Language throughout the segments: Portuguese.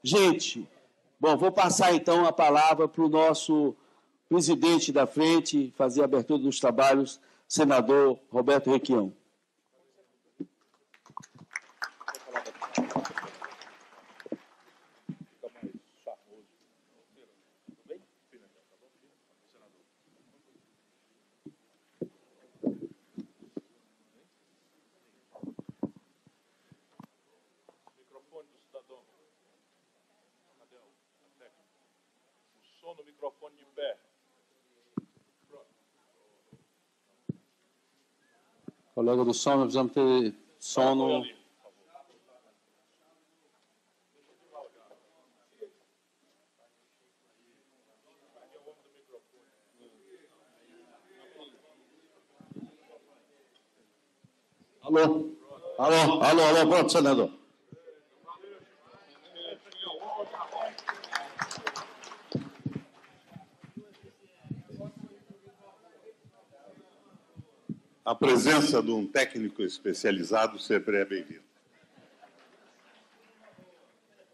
Gente, bom, vou passar então a palavra para o nosso presidente da frente, fazer a abertura dos trabalhos, senador Roberto Requião. No microfone de pé. Colega do som, nós precisamos ter som no... Alô, pronto, senador. A presença de um técnico especializado sempre é bem-vinda.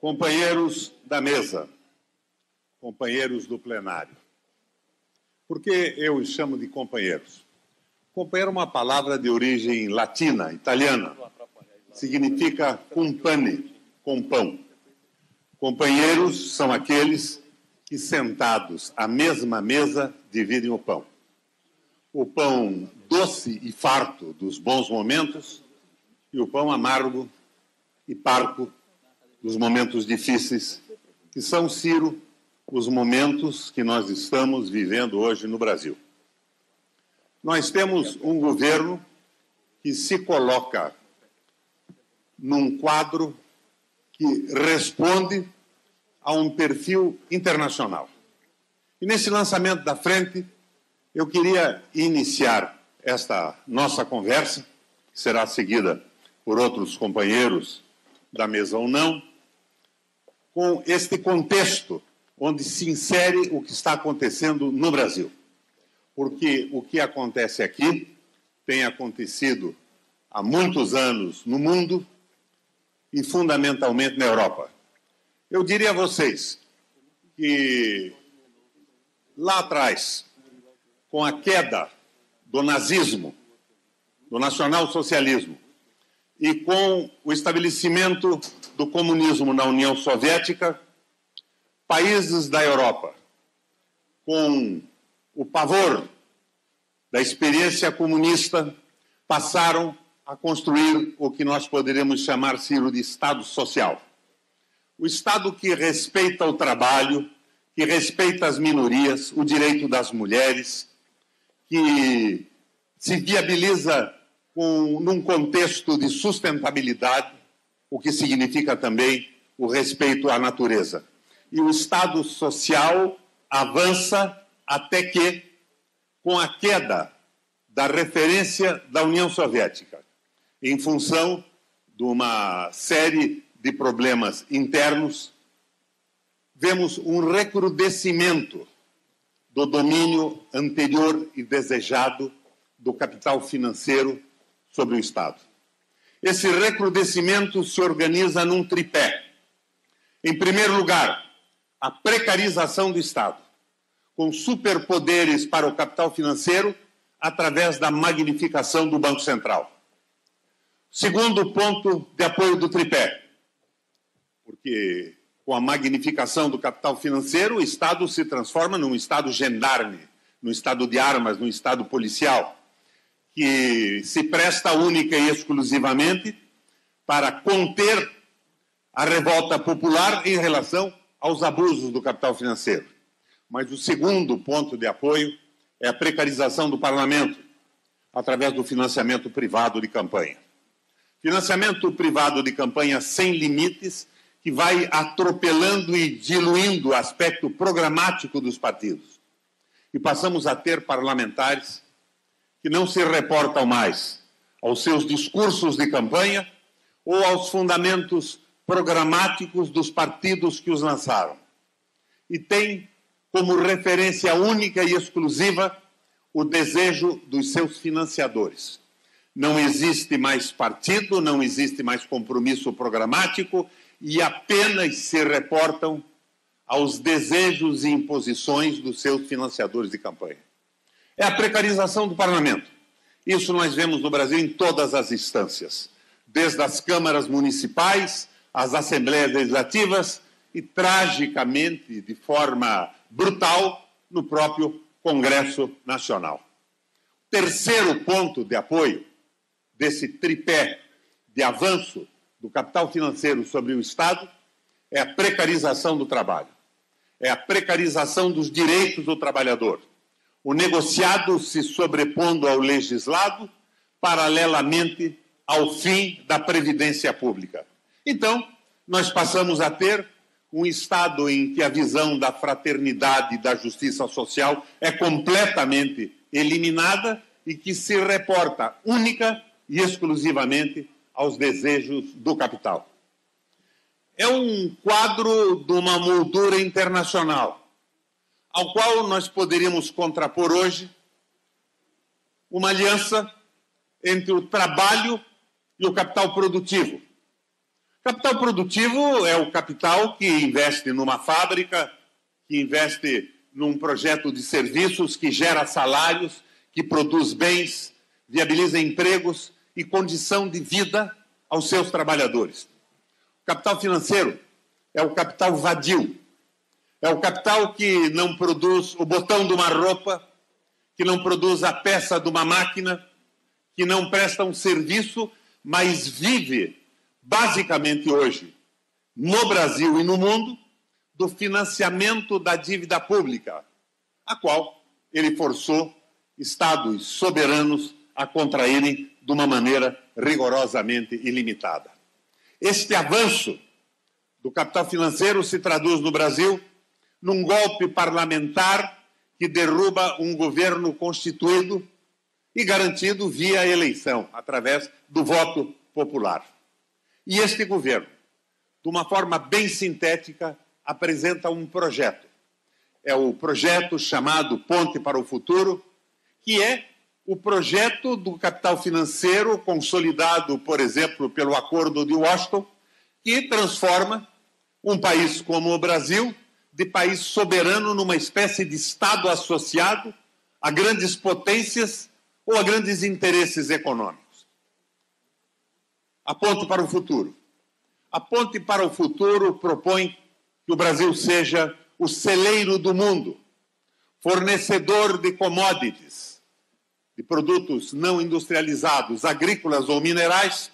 Companheiros da mesa, companheiros do plenário. Por que eu os chamo de companheiros? Companheiro é uma palavra de origem latina, italiana. Significa compane, com pão. Companheiros são aqueles que, sentados à mesma mesa, dividem o pão. O pão doce e farto dos bons momentos e o pão amargo e parco dos momentos difíceis, que são, Ciro, os momentos que nós estamos vivendo hoje no Brasil. Nós temos um governo que se coloca num quadro que responde a um perfil internacional. E nesse lançamento da frente, eu queria iniciar esta nossa conversa, que será seguida por outros companheiros da mesa ou não, com este contexto onde se insere o que está acontecendo no Brasil. Porque o que acontece aqui tem acontecido há muitos anos no mundo e fundamentalmente na Europa. Eu diria a vocês que lá atrás, com a queda do nazismo, do nacionalsocialismo, e com o estabelecimento do comunismo na União Soviética, países da Europa, com o pavor da experiência comunista, passaram a construir o que nós poderíamos chamar, Ciro, de Estado social. O Estado que respeita o trabalho, que respeita as minorias, o direito das mulheres, que se viabiliza num contexto de sustentabilidade, o que significa também o respeito à natureza. E o Estado social avança até que, com a queda da referência da União Soviética, em função de uma série de problemas internos, vemos um recrudescimento do domínio anterior e desejado do capital financeiro sobre o Estado. Esse recrudescimento se organiza num tripé. Em primeiro lugar, a precarização do Estado, com superpoderes para o capital financeiro através da magnificação do Banco Central. Segundo ponto de apoio do tripé, porque com a magnificação do capital financeiro, o Estado se transforma num Estado gendarme, num Estado de armas, num Estado policial, que se presta única e exclusivamente para conter a revolta popular em relação aos abusos do capital financeiro. Mas o segundo ponto de apoio é a precarização do parlamento, através do financiamento privado de campanha. Financiamento privado de campanha sem limites, que vai atropelando e diluindo o aspecto programático dos partidos. E passamos a ter parlamentares que não se reportam mais aos seus discursos de campanha ou aos fundamentos programáticos dos partidos que os lançaram. E tem como referência única e exclusiva o desejo dos seus financiadores. Não existe mais partido, não existe mais compromisso programático, e apenas se reportam aos desejos e imposições dos seus financiadores de campanha. É a precarização do parlamento. Isso nós vemos no Brasil em todas as instâncias, desde as câmaras municipais, às assembleias legislativas e, tragicamente, de forma brutal, no próprio Congresso Nacional. Terceiro ponto de apoio desse tripé de avanço do capital financeiro sobre o Estado é a precarização do trabalho, é a precarização dos direitos do trabalhador, o negociado se sobrepondo ao legislado, paralelamente ao fim da previdência pública. Então, nós passamos a ter um Estado em que a visão da fraternidade e da justiça social é completamente eliminada e que se reporta única e exclusivamente aos desejos do capital. É um quadro de uma moldura internacional, ao qual nós poderíamos contrapor hoje uma aliança entre o trabalho e o capital produtivo. Capital produtivo é o capital que investe numa fábrica, que investe num projeto de serviços, que gera salários, que produz bens, viabiliza empregos e condição de vida aos seus trabalhadores. O capital financeiro é o capital vadio, é o capital que não produz o botão de uma roupa, que não produz a peça de uma máquina, que não presta um serviço, mas vive, basicamente hoje, no Brasil e no mundo, do financiamento da dívida pública, a qual ele forçou estados soberanos a contraírem de uma maneira rigorosamente ilimitada. Este avanço do capital financeiro se traduz no Brasil num golpe parlamentar que derruba um governo constituído e garantido via eleição, através do voto popular. E este governo, de uma forma bem sintética, apresenta um projeto. É o projeto chamado Ponte para o Futuro, que é o projeto do capital financeiro consolidado, por exemplo, pelo Acordo de Washington, que transforma um país como o Brasil de país soberano numa espécie de Estado associado a grandes potências ou a grandes interesses econômicos. A Ponte para o Futuro. A Ponte para o Futuro propõe que o Brasil seja o celeiro do mundo, fornecedor de commodities, de produtos não industrializados, agrícolas ou minerais,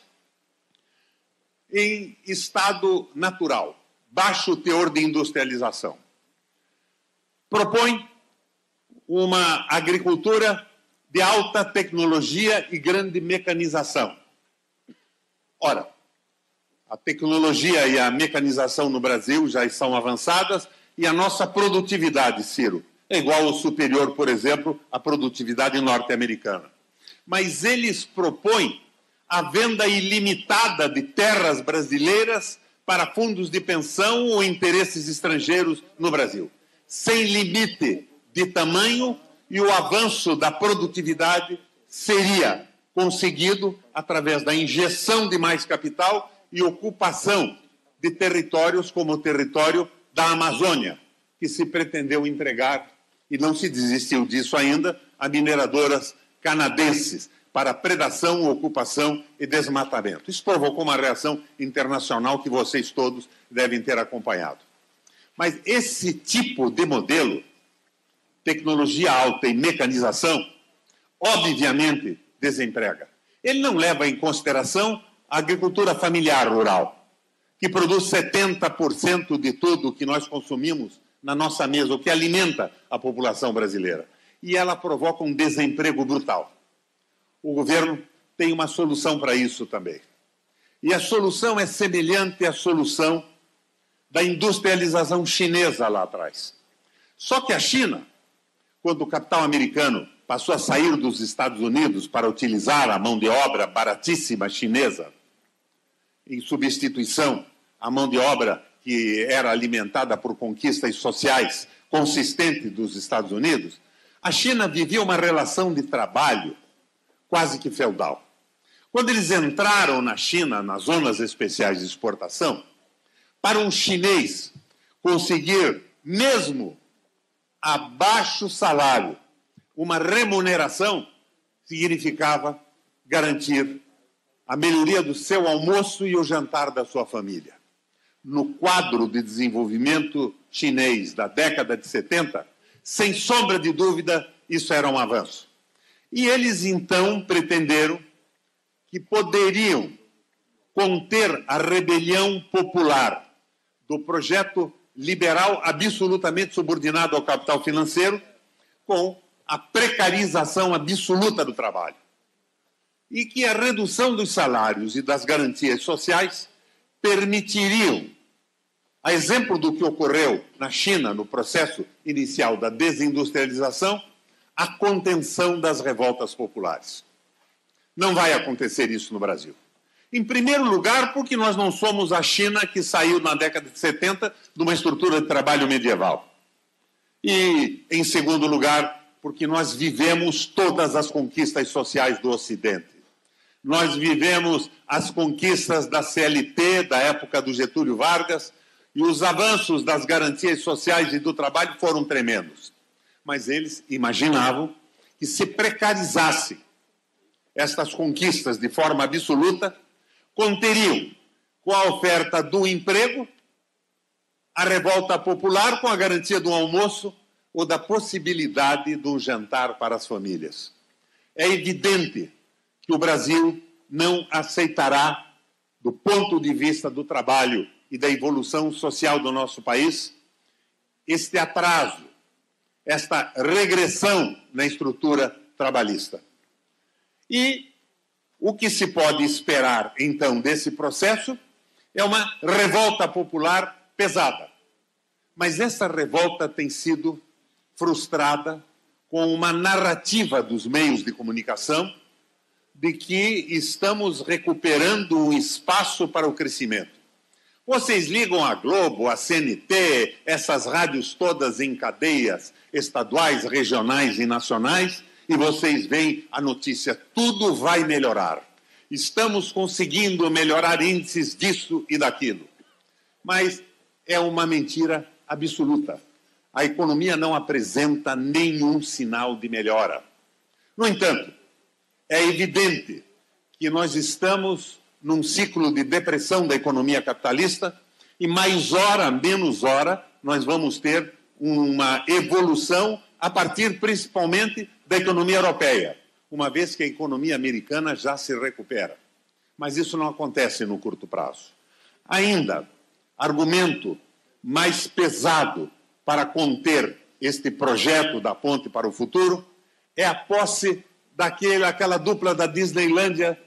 em estado natural, baixo teor de industrialização. Propõe uma agricultura de alta tecnologia e grande mecanização. Ora, a tecnologia e a mecanização no Brasil já estão avançadas e a nossa produtividade, Ciro, é igual ou superior, por exemplo, à produtividade norte-americana. Mas eles propõem a venda ilimitada de terras brasileiras para fundos de pensão ou interesses estrangeiros no Brasil, sem limite de tamanho, e o avanço da produtividade seria conseguido através da injeção de mais capital e ocupação de territórios como o território da Amazônia, que se pretendeu entregar, e não se desistiu disso ainda, a mineradoras canadenses para predação, ocupação e desmatamento. Isso provocou uma reação internacional que vocês todos devem ter acompanhado. Mas esse tipo de modelo, tecnologia alta e mecanização, obviamente desemprega. Ele não leva em consideração a agricultura familiar rural, que produz 70% de tudo que nós consumimos na nossa mesa, o que alimenta a população brasileira. E ela provoca um desemprego brutal. O governo tem uma solução para isso também. E a solução é semelhante à solução da industrialização chinesa lá atrás. Só que a China, quando o capital americano passou a sair dos Estados Unidos para utilizar a mão de obra baratíssima chinesa, em substituição à mão de obra que era alimentada por conquistas sociais consistentes dos Estados Unidos, a China vivia uma relação de trabalho quase que feudal. Quando eles entraram na China, nas zonas especiais de exportação, Para um chinês conseguir, mesmo a baixo salário, uma remuneração, significava garantir a melhoria do seu almoço e o jantar da sua família. No quadro de desenvolvimento chinês da década de 70, sem sombra de dúvida, isso era um avanço. E eles, então, pretenderam que poderiam conter a rebelião popular do projeto liberal absolutamente subordinado ao capital financeiro com a precarização absoluta do trabalho. E que a redução dos salários e das garantias sociais permitiriam, a exemplo do que ocorreu na China no processo inicial da desindustrialização, a contenção das revoltas populares. Não vai acontecer isso no Brasil. Em primeiro lugar, porque nós não somos a China que saiu na década de 70 de uma estrutura de trabalho medieval. E, em segundo lugar, porque nós vivemos todas as conquistas sociais do Ocidente. Nós vivemos as conquistas da CLT, da época do Getúlio Vargas, e os avanços das garantias sociais e do trabalho foram tremendos. Mas eles imaginavam que se precarizasse estas conquistas de forma absoluta, conteriam, com a oferta do emprego, a revolta popular com a garantia do almoço ou da possibilidade de um jantar para as famílias. É evidente que o Brasil não aceitará, do ponto de vista do trabalho e da evolução social do nosso país, este atraso, esta regressão na estrutura trabalhista. E o que se pode esperar, então, desse processo é uma revolta popular pesada. Mas essa revolta tem sido frustrada com uma narrativa dos meios de comunicação de que estamos recuperando um espaço para o crescimento. Vocês ligam a Globo, a CNT, essas rádios todas em cadeias estaduais, regionais e nacionais, e vocês veem a notícia, tudo vai melhorar. Estamos conseguindo melhorar índices disso e daquilo. Mas é uma mentira absoluta. A economia não apresenta nenhum sinal de melhora. No entanto, é evidente que nós estamos num ciclo de depressão da economia capitalista e mais hora, menos hora, nós vamos ter uma evolução a partir principalmente da economia europeia, uma vez que a economia americana já se recupera. Mas isso não acontece no curto prazo. Ainda, argumento mais pesado para conter este projeto da ponte para o futuro é a posse daquela dupla da Disneylândia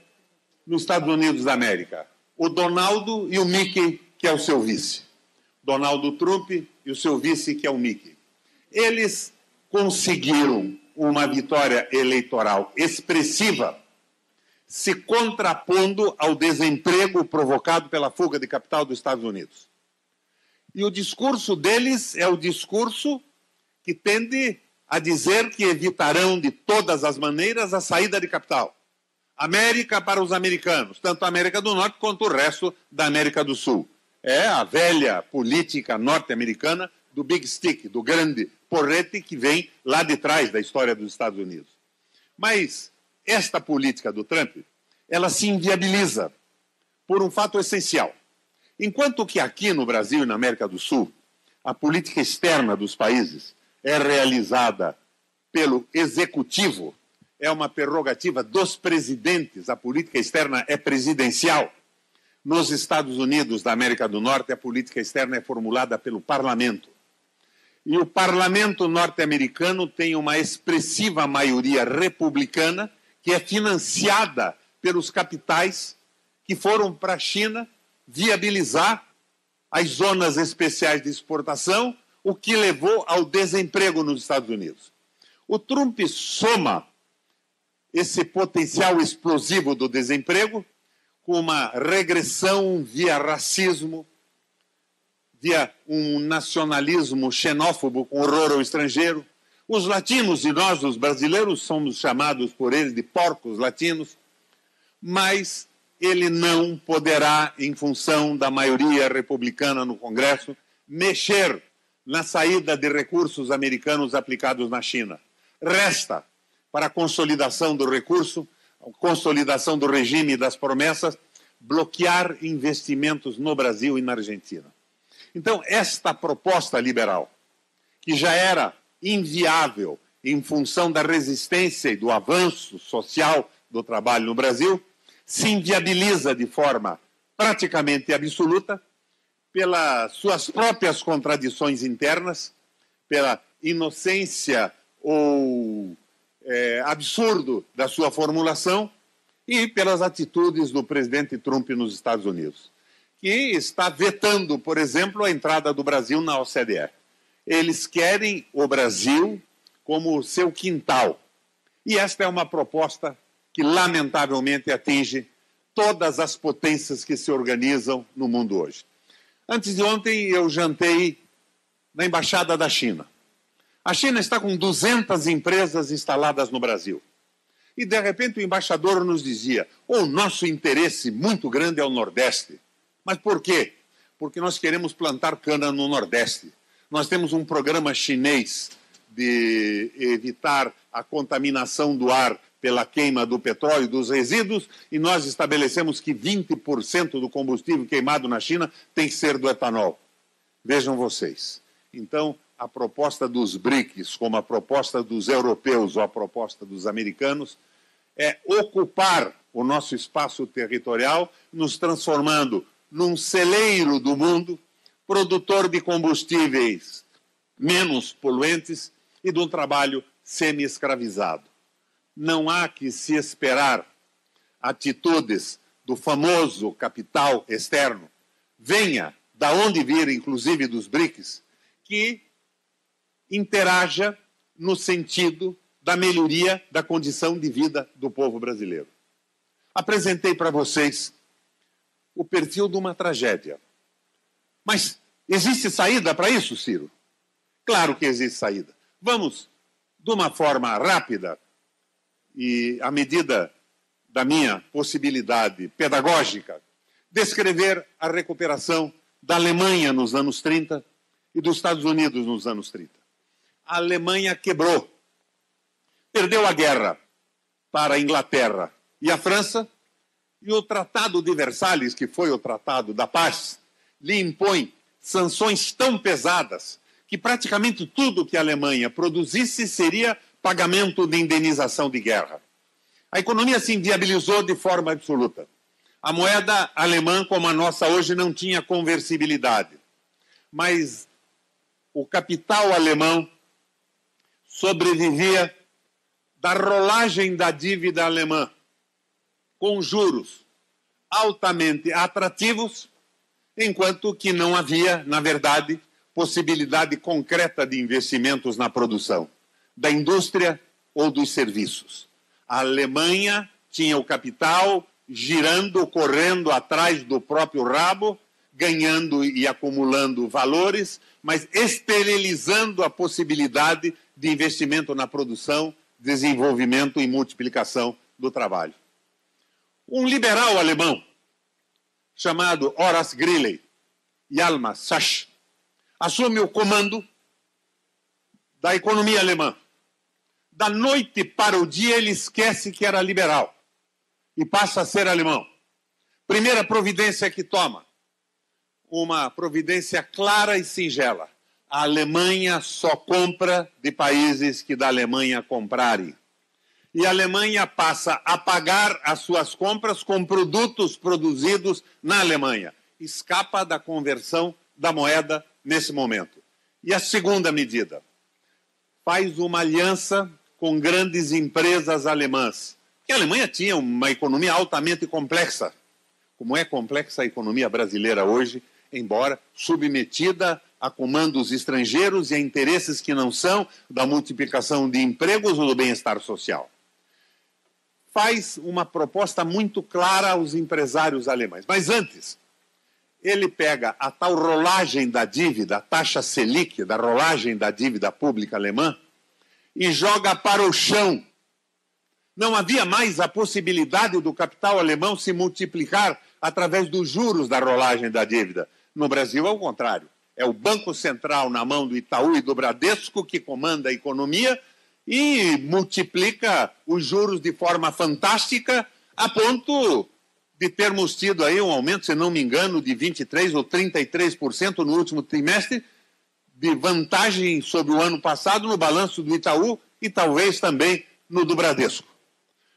nos Estados Unidos da América. O Donaldo e o Mickey, que é o seu vice. Donaldo Trump e o seu vice, que é o Mickey. Eles conseguiram uma vitória eleitoral expressiva, se contrapondo ao desemprego provocado pela fuga de capital dos Estados Unidos. E o discurso deles é o discurso que tende a dizer que evitarão de todas as maneiras a saída de capital. América para os americanos, tanto a América do Norte quanto o resto da América do Sul. É a velha política norte-americana do Big Stick, do grande porrete que vem lá de trás da história dos Estados Unidos. Mas esta política do Trump, ela se inviabiliza por um fato essencial. Enquanto que aqui no Brasil e na América do Sul, a política externa dos países é realizada pelo executivo, é uma prerrogativa dos presidentes, a política externa é presidencial. Nos Estados Unidos da América do Norte, a política externa é formulada pelo parlamento. E o parlamento norte-americano tem uma expressiva maioria republicana que é financiada pelos capitais que foram para a China viabilizar as zonas especiais de exportação, o que levou ao desemprego nos Estados Unidos. O Trump soma esse potencial explosivo do desemprego com uma regressão via racismo, via um nacionalismo xenófobo com horror ao estrangeiro. Os latinos e nós, os brasileiros, somos chamados por ele de porcos latinos, mas ele não poderá, em função da maioria republicana no Congresso, mexer na saída de recursos americanos aplicados na China. Resta, para a consolidação do recurso, a consolidação do regime e das promessas, bloquear investimentos no Brasil e na Argentina. Então, esta proposta liberal, que já era inviável em função da resistência e do avanço social do trabalho no Brasil, se inviabiliza de forma praticamente absoluta pelas suas próprias contradições internas, pela inocência ou absurdo da sua formulação e pelas atitudes do presidente Trump nos Estados Unidos, que está vetando, por exemplo, a entrada do Brasil na OCDE. Eles querem o Brasil como seu quintal. E esta é uma proposta que, lamentavelmente, atinge todas as potências que se organizam no mundo hoje. Antes de ontem, eu jantei na Embaixada da China. A China está com 200 empresas instaladas no Brasil. E, de repente, o embaixador nos dizia: o nosso interesse muito grande é o Nordeste. Mas por quê? Porque nós queremos plantar cana no Nordeste. Nós temos um programa chinês de evitar a contaminação do ar pela queima do petróleo e dos resíduos, e nós estabelecemos que 20% do combustível queimado na China tem que ser do etanol. Vejam vocês. Então, a proposta dos BRICS, como a proposta dos europeus ou a proposta dos americanos, é ocupar o nosso espaço territorial, nos transformando num celeiro do mundo, produtor de combustíveis menos poluentes e de um trabalho semi-escravizado. Não há que se esperar atitudes do famoso capital externo, venha da onde vir, inclusive dos BRICS, que interaja no sentido da melhoria da condição de vida do povo brasileiro. Apresentei para vocês o perfil de uma tragédia. Mas existe saída para isso, Ciro? Claro que existe saída. Vamos, de uma forma rápida e à medida da minha possibilidade pedagógica, descrever a recuperação da Alemanha nos anos 30 e dos Estados Unidos nos anos 30. A Alemanha quebrou, perdeu a guerra para a Inglaterra e a França, e o Tratado de Versalhes, que foi o Tratado da Paz, lhe impõe sanções tão pesadas que praticamente tudo que a Alemanha produzisse seria pagamento de indenização de guerra. A economia se inviabilizou de forma absoluta. A moeda alemã, como a nossa hoje, não tinha conversibilidade. Mas o capital alemão sobrevivia da rolagem da dívida alemã, com juros altamente atrativos, enquanto que não havia, na verdade, possibilidade concreta de investimentos na produção, da indústria ou dos serviços. A Alemanha tinha o capital girando, correndo atrás do próprio rabo, ganhando e acumulando valores, mas esterilizando a possibilidade de investimento na produção, desenvolvimento e multiplicação do trabalho. Um liberal alemão, chamado Horace Greeley e Alma Sachs, assume o comando da economia alemã. Da noite para o dia, ele esquece que era liberal e passa a ser alemão. Primeira providência que toma, uma providência clara e singela. A Alemanha só compra de países que da Alemanha comprarem. E a Alemanha passa a pagar as suas compras com produtos produzidos na Alemanha. Escapa da conversão da moeda nesse momento. E a segunda medida, faz uma aliança com grandes empresas alemãs. Porque a Alemanha tinha uma economia altamente complexa, como é complexa a economia brasileira hoje, embora submetida a comandos estrangeiros e a interesses que não são da multiplicação de empregos ou do bem-estar social. Faz uma proposta muito clara aos empresários alemães. Mas antes, ele pega a tal rolagem da dívida, a taxa Selic, da rolagem da dívida pública alemã, e joga para o chão Não havia mais a possibilidade do capital alemão se multiplicar através dos juros da rolagem da dívida. No Brasil é o contrário. É o Banco Central na mão do Itaú e do Bradesco que comanda a economia e multiplica os juros de forma fantástica, a ponto de termos tido aí um aumento, se não me engano, de 23% ou 33% no último trimestre, de vantagem sobre o ano passado no balanço do Itaú e talvez também no do Bradesco.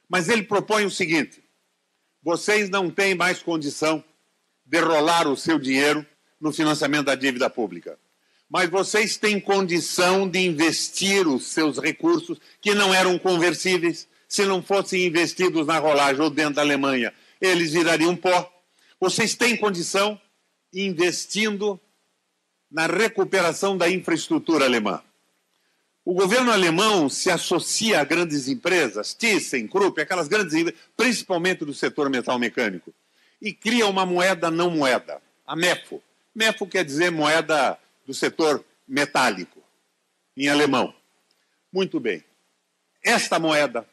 Mas ele propõe o seguinte: vocês não têm mais condição de rolar o seu dinheiro no financiamento da dívida pública, mas vocês têm condição de investir os seus recursos, que não eram conversíveis, se não fossem investidos na rolagem ou dentro da Alemanha, eles virariam pó. Vocês têm condição investindo na recuperação da infraestrutura alemã. O governo alemão se associa a grandes empresas, ThyssenKrupp, aquelas grandes empresas, principalmente do setor metal mecânico, e cria uma moeda não moeda, a MEFO. MEFO quer dizer moeda do setor metálico, em alemão. Muito bem. Esta moeda,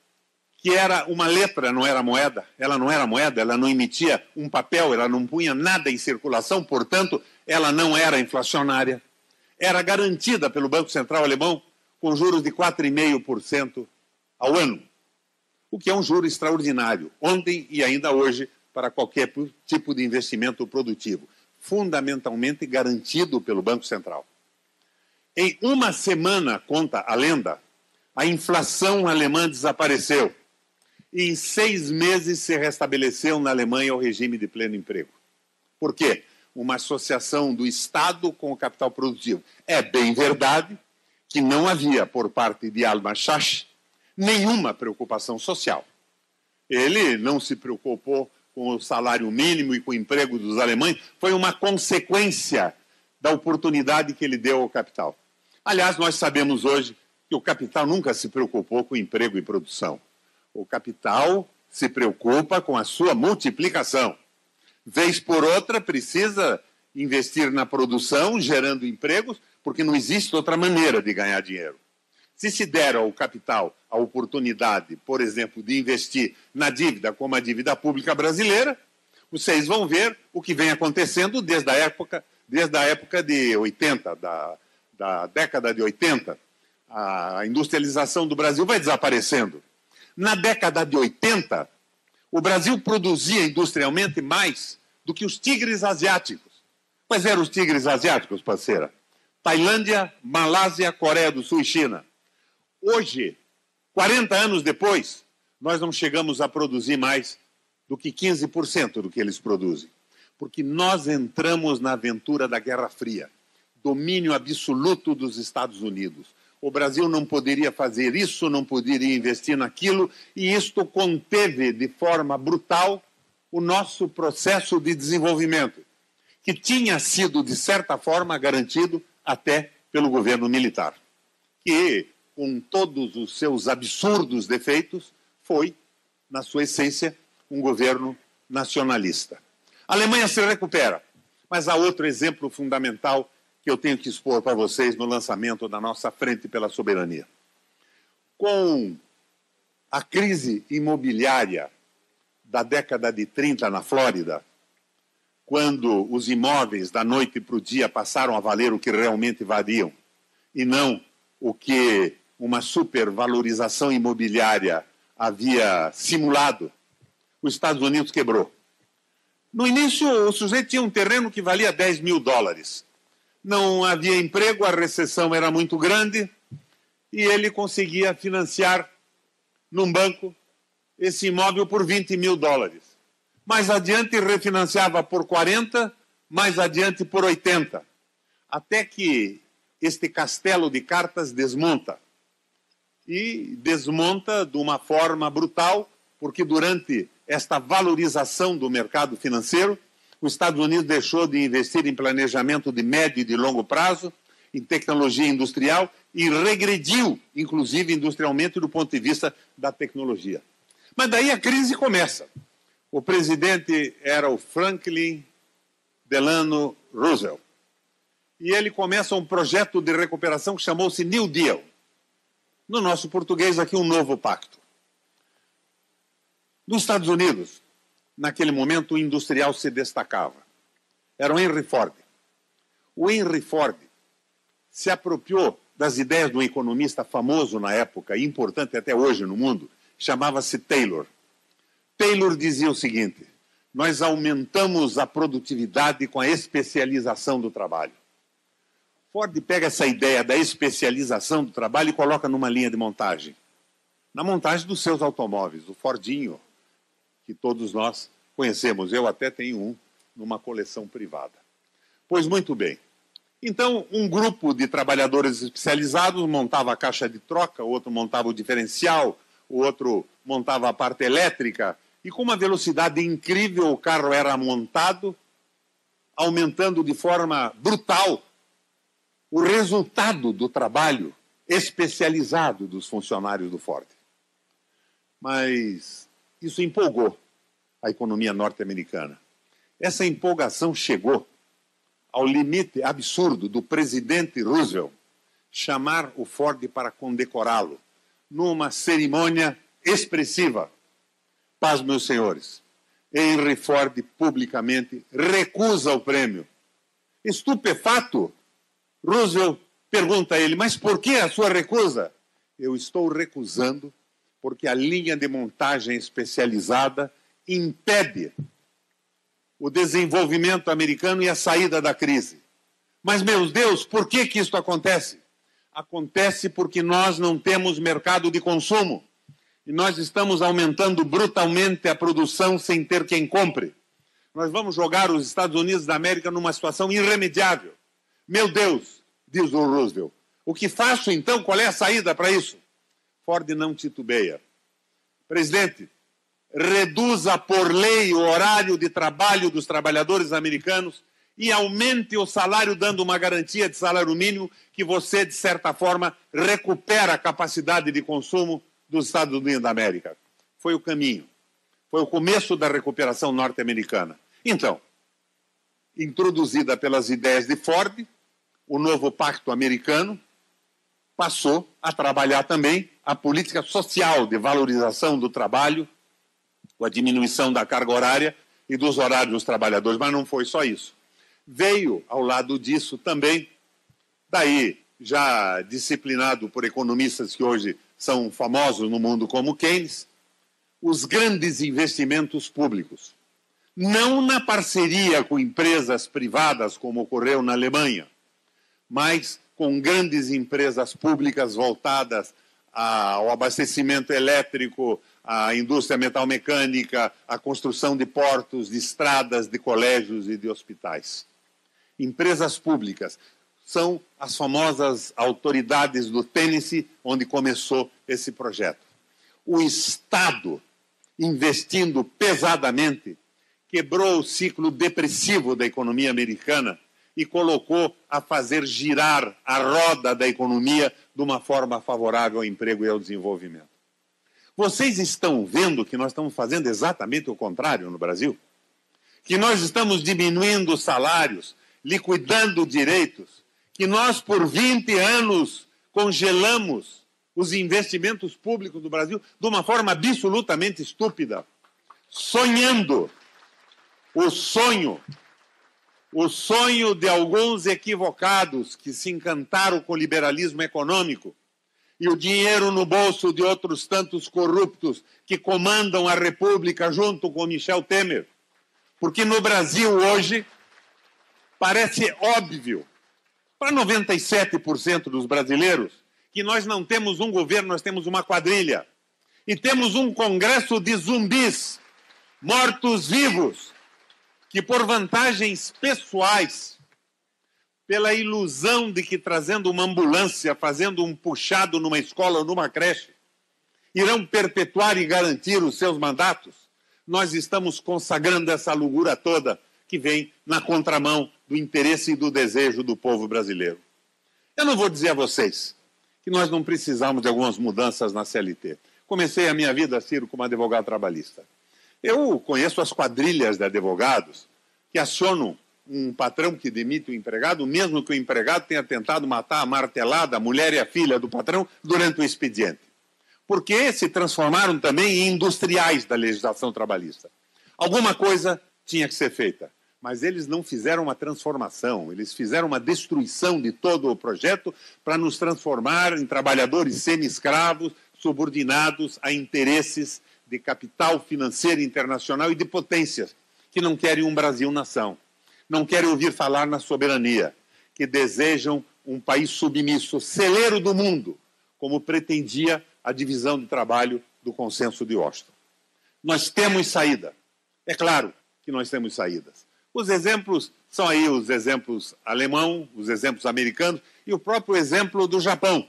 que era uma letra, não era moeda, ela não emitia um papel, ela não punha nada em circulação, portanto, ela não era inflacionária, era garantida pelo Banco Central Alemão com juros de 4,5% ao ano, o que é um juro extraordinário, ontem e ainda hoje, para qualquer tipo de investimento produtivo, fundamentalmente garantido pelo Banco Central. Em uma semana, conta a lenda, a inflação alemã desapareceu e em 6 meses se restabeleceu na Alemanha o regime de pleno emprego. Por quê? Uma associação do Estado com o capital produtivo. É bem verdade que não havia, por parte de Al-Mashach, nenhuma preocupação social. Ele não se preocupou com o salário mínimo e com o emprego dos alemães, foi uma consequência da oportunidade que ele deu ao capital. Aliás, nós sabemos hoje que o capital nunca se preocupou com emprego e produção. O capital se preocupa com a sua multiplicação. Vez por outra, precisa investir na produção, gerando empregos, porque não existe outra maneira de ganhar dinheiro. Se se der ao capital a oportunidade, por exemplo, de investir na dívida, como a dívida pública brasileira, vocês vão ver o que vem acontecendo desde a época de 80, da década de 80. A industrialização do Brasil vai desaparecendo. Na década de 80, o Brasil produzia industrialmente mais do que os tigres asiáticos. Quais eram os tigres asiáticos, parceira? Tailândia, Malásia, Coreia do Sul e China. Hoje, 40 anos depois, nós não chegamos a produzir mais do que 15% do que eles produzem. Porque nós entramos na aventura da Guerra Fria, domínio absoluto dos Estados Unidos. O Brasil não poderia fazer isso, não poderia investir naquilo, e isto conteve de forma brutal o nosso processo de desenvolvimento, que tinha sido, de certa forma, garantido até pelo governo militar, que, com todos os seus absurdos defeitos, foi, na sua essência, um governo nacionalista. A Alemanha se recupera, mas há outro exemplo fundamental que eu tenho que expor para vocês no lançamento da nossa Frente pela Soberania. Com a crise imobiliária da década de 30 na Flórida, quando os imóveis da noite para o dia passaram a valer o que realmente valiam, e não o que uma supervalorização imobiliária havia simulado, os Estados Unidos quebrou. No início, o sujeito tinha um terreno que valia $10 mil. Não havia emprego, a recessão era muito grande, e ele conseguia financiar num banco esse imóvel por $20 mil. Mais adiante refinanciava por 40, mais adiante por 80. Até que este castelo de cartas desmonta. E desmonta de uma forma brutal, porque durante esta valorização do mercado financeiro, os Estados Unidos deixou de investir em planejamento de médio e de longo prazo, em tecnologia industrial, e regrediu, inclusive industrialmente, do ponto de vista da tecnologia. Mas daí a crise começa. O presidente era o Franklin Delano Roosevelt. E ele começa um projeto de recuperação que chamou-se New Deal. No nosso português, aqui, um novo pacto. Nos Estados Unidos, naquele momento, o industrial se destacava. Era o Henry Ford. O Henry Ford se apropriou das ideias de um economista famoso na época, e importante até hoje no mundo, chamava-se Taylor. Taylor dizia o seguinte: nós aumentamos a produtividade com a especialização do trabalho. Ford pega essa ideia da especialização do trabalho e coloca numa linha de montagem. Na montagem dos seus automóveis, o Fordinho, que todos nós conhecemos. Eu até tenho um numa coleção privada. Pois muito bem. Então, um grupo de trabalhadores especializados montava a caixa de troca, o outro montava o diferencial, o outro montava a parte elétrica, e com uma velocidade incrível o carro era montado, aumentando de forma brutal o resultado do trabalho especializado dos funcionários do Ford. Mas isso empolgou a economia norte-americana. Essa empolgação chegou ao limite absurdo do presidente Roosevelt chamar o Ford para condecorá-lo numa cerimônia expressiva. Paz, meus senhores, Henry Ford publicamente recusa o prêmio. Estupefato, Roosevelt pergunta a ele: mas por que a sua recusa? Eu estou recusando porque a linha de montagem especializada impede o desenvolvimento americano e a saída da crise. Mas, meu Deus, por que isso acontece? Acontece porque nós não temos mercado de consumo e nós estamos aumentando brutalmente a produção sem ter quem compre. Nós vamos jogar os Estados Unidos da América numa situação irremediável. Meu Deus, diz o Roosevelt, o que faço então? Qual é a saída para isso? Ford não titubeia. Presidente, reduza por lei o horário de trabalho dos trabalhadores americanos e aumente o salário, dando uma garantia de salário mínimo que você, de certa forma, recupera a capacidade de consumo dos Estados Unidos da América. Foi o caminho. Foi o começo da recuperação norte-americana. Então, introduzida pelas ideias de Ford, o novo pacto americano passou a trabalhar também a política social de valorização do trabalho, com a diminuição da carga horária e dos horários dos trabalhadores. Mas não foi só isso. Veio, ao lado disso também, daí já disciplinado por economistas que hoje são famosos no mundo como Keynes, os grandes investimentos públicos. Não na parceria com empresas privadas, como ocorreu na Alemanha, mas com grandes empresas públicas voltadas ao abastecimento elétrico, à indústria metalmecânica, à construção de portos, de estradas, de colégios e de hospitais. Empresas públicas são as famosas autoridades do Tennessee, onde começou esse projeto. O Estado, investindo pesadamente, quebrou o ciclo depressivo da economia americana e colocou a fazer girar a roda da economia de uma forma favorável ao emprego e ao desenvolvimento. Vocês estão vendo que nós estamos fazendo exatamente o contrário no Brasil? Que nós estamos diminuindo os salários, liquidando direitos, que nós por 20 anos congelamos os investimentos públicos do Brasil de uma forma absolutamente estúpida, sonhando o sonho de alguns equivocados que se encantaram com o liberalismo econômico e o dinheiro no bolso de outros tantos corruptos que comandam a República junto com Michel Temer. Porque no Brasil hoje parece óbvio para 97% dos brasileiros que nós não temos um governo, nós temos uma quadrilha. E temos um congresso de zumbis, mortos-vivos, que por vantagens pessoais, pela ilusão de que trazendo uma ambulância, fazendo um puxado numa escola ou numa creche, irão perpetuar e garantir os seus mandatos, nós estamos consagrando essa loucura toda que vem na contramão do interesse e do desejo do povo brasileiro. Eu não vou dizer a vocês que nós não precisamos de algumas mudanças na CLT. Comecei a minha vida, Ciro, como advogado trabalhista. Eu conheço as quadrilhas de advogados que acionam um patrão que demite o empregado, mesmo que o empregado tenha tentado matar a martelada a mulher e a filha do patrão durante o expediente. porque se transformaram também em industriais da legislação trabalhista. Alguma coisa tinha que ser feita, mas eles não fizeram uma transformação, eles fizeram uma destruição de todo o projeto para nos transformar em trabalhadores semi-escravos, subordinados a interesses de capital financeiro internacional e de potências que não querem um Brasil-nação, não querem ouvir falar na soberania, que desejam um país submisso, celeiro do mundo, como pretendia a divisão de trabalho do Consenso de Washington. Nós temos saída. É claro que nós temos saídas. Os exemplos são aí os exemplos alemão, os exemplos americanos e o próprio exemplo do Japão,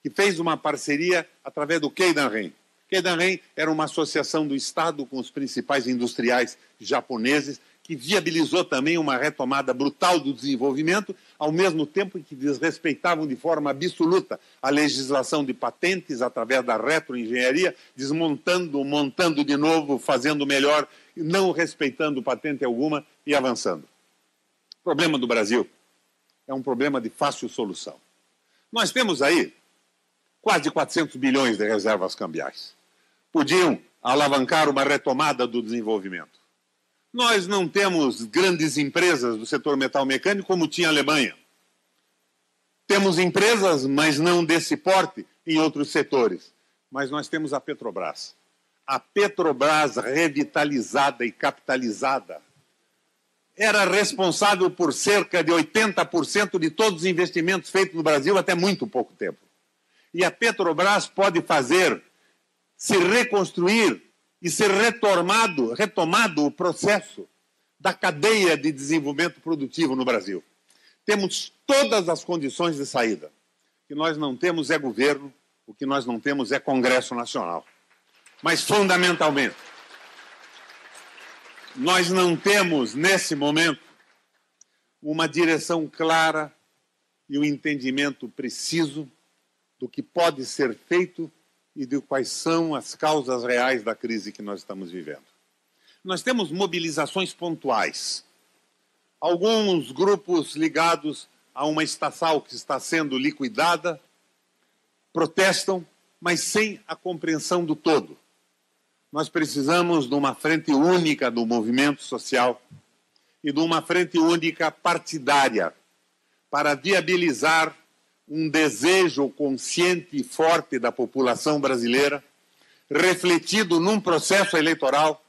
que fez uma parceria através do Keidanren. Keidanren era uma associação do Estado com os principais industriais japoneses que viabilizou também uma retomada brutal do desenvolvimento, ao mesmo tempo em que desrespeitavam de forma absoluta a legislação de patentes através da retroengenharia, desmontando, montando de novo, fazendo melhor, não respeitando patente alguma e avançando. O problema do Brasil é um problema de fácil solução. Nós temos aí quase 400 bilhões de reservas cambiais. Podiam alavancar uma retomada do desenvolvimento. Nós não temos grandes empresas do setor metal mecânico como tinha a Alemanha. Temos empresas, mas não desse porte, em outros setores. Mas nós temos a Petrobras. A Petrobras revitalizada e capitalizada era responsável por cerca de 80% de todos os investimentos feitos no Brasil até muito pouco tempo. E a Petrobras pode fazer, se reconstruir e ser retomado o processo da cadeia de desenvolvimento produtivo no Brasil. Temos todas as condições de saída. O que nós não temos é governo, o que nós não temos é Congresso Nacional. Mas, fundamentalmente, nós não temos, nesse momento, uma direção clara e um entendimento preciso do que pode ser feito e de quais são as causas reais da crise que nós estamos vivendo. Nós temos mobilizações pontuais. Alguns grupos ligados a uma estatal que está sendo liquidada protestam, mas sem a compreensão do todo. Nós precisamos de uma frente única do movimento social e de uma frente única partidária para viabilizar um desejo consciente e forte da população brasileira, refletido num processo eleitoral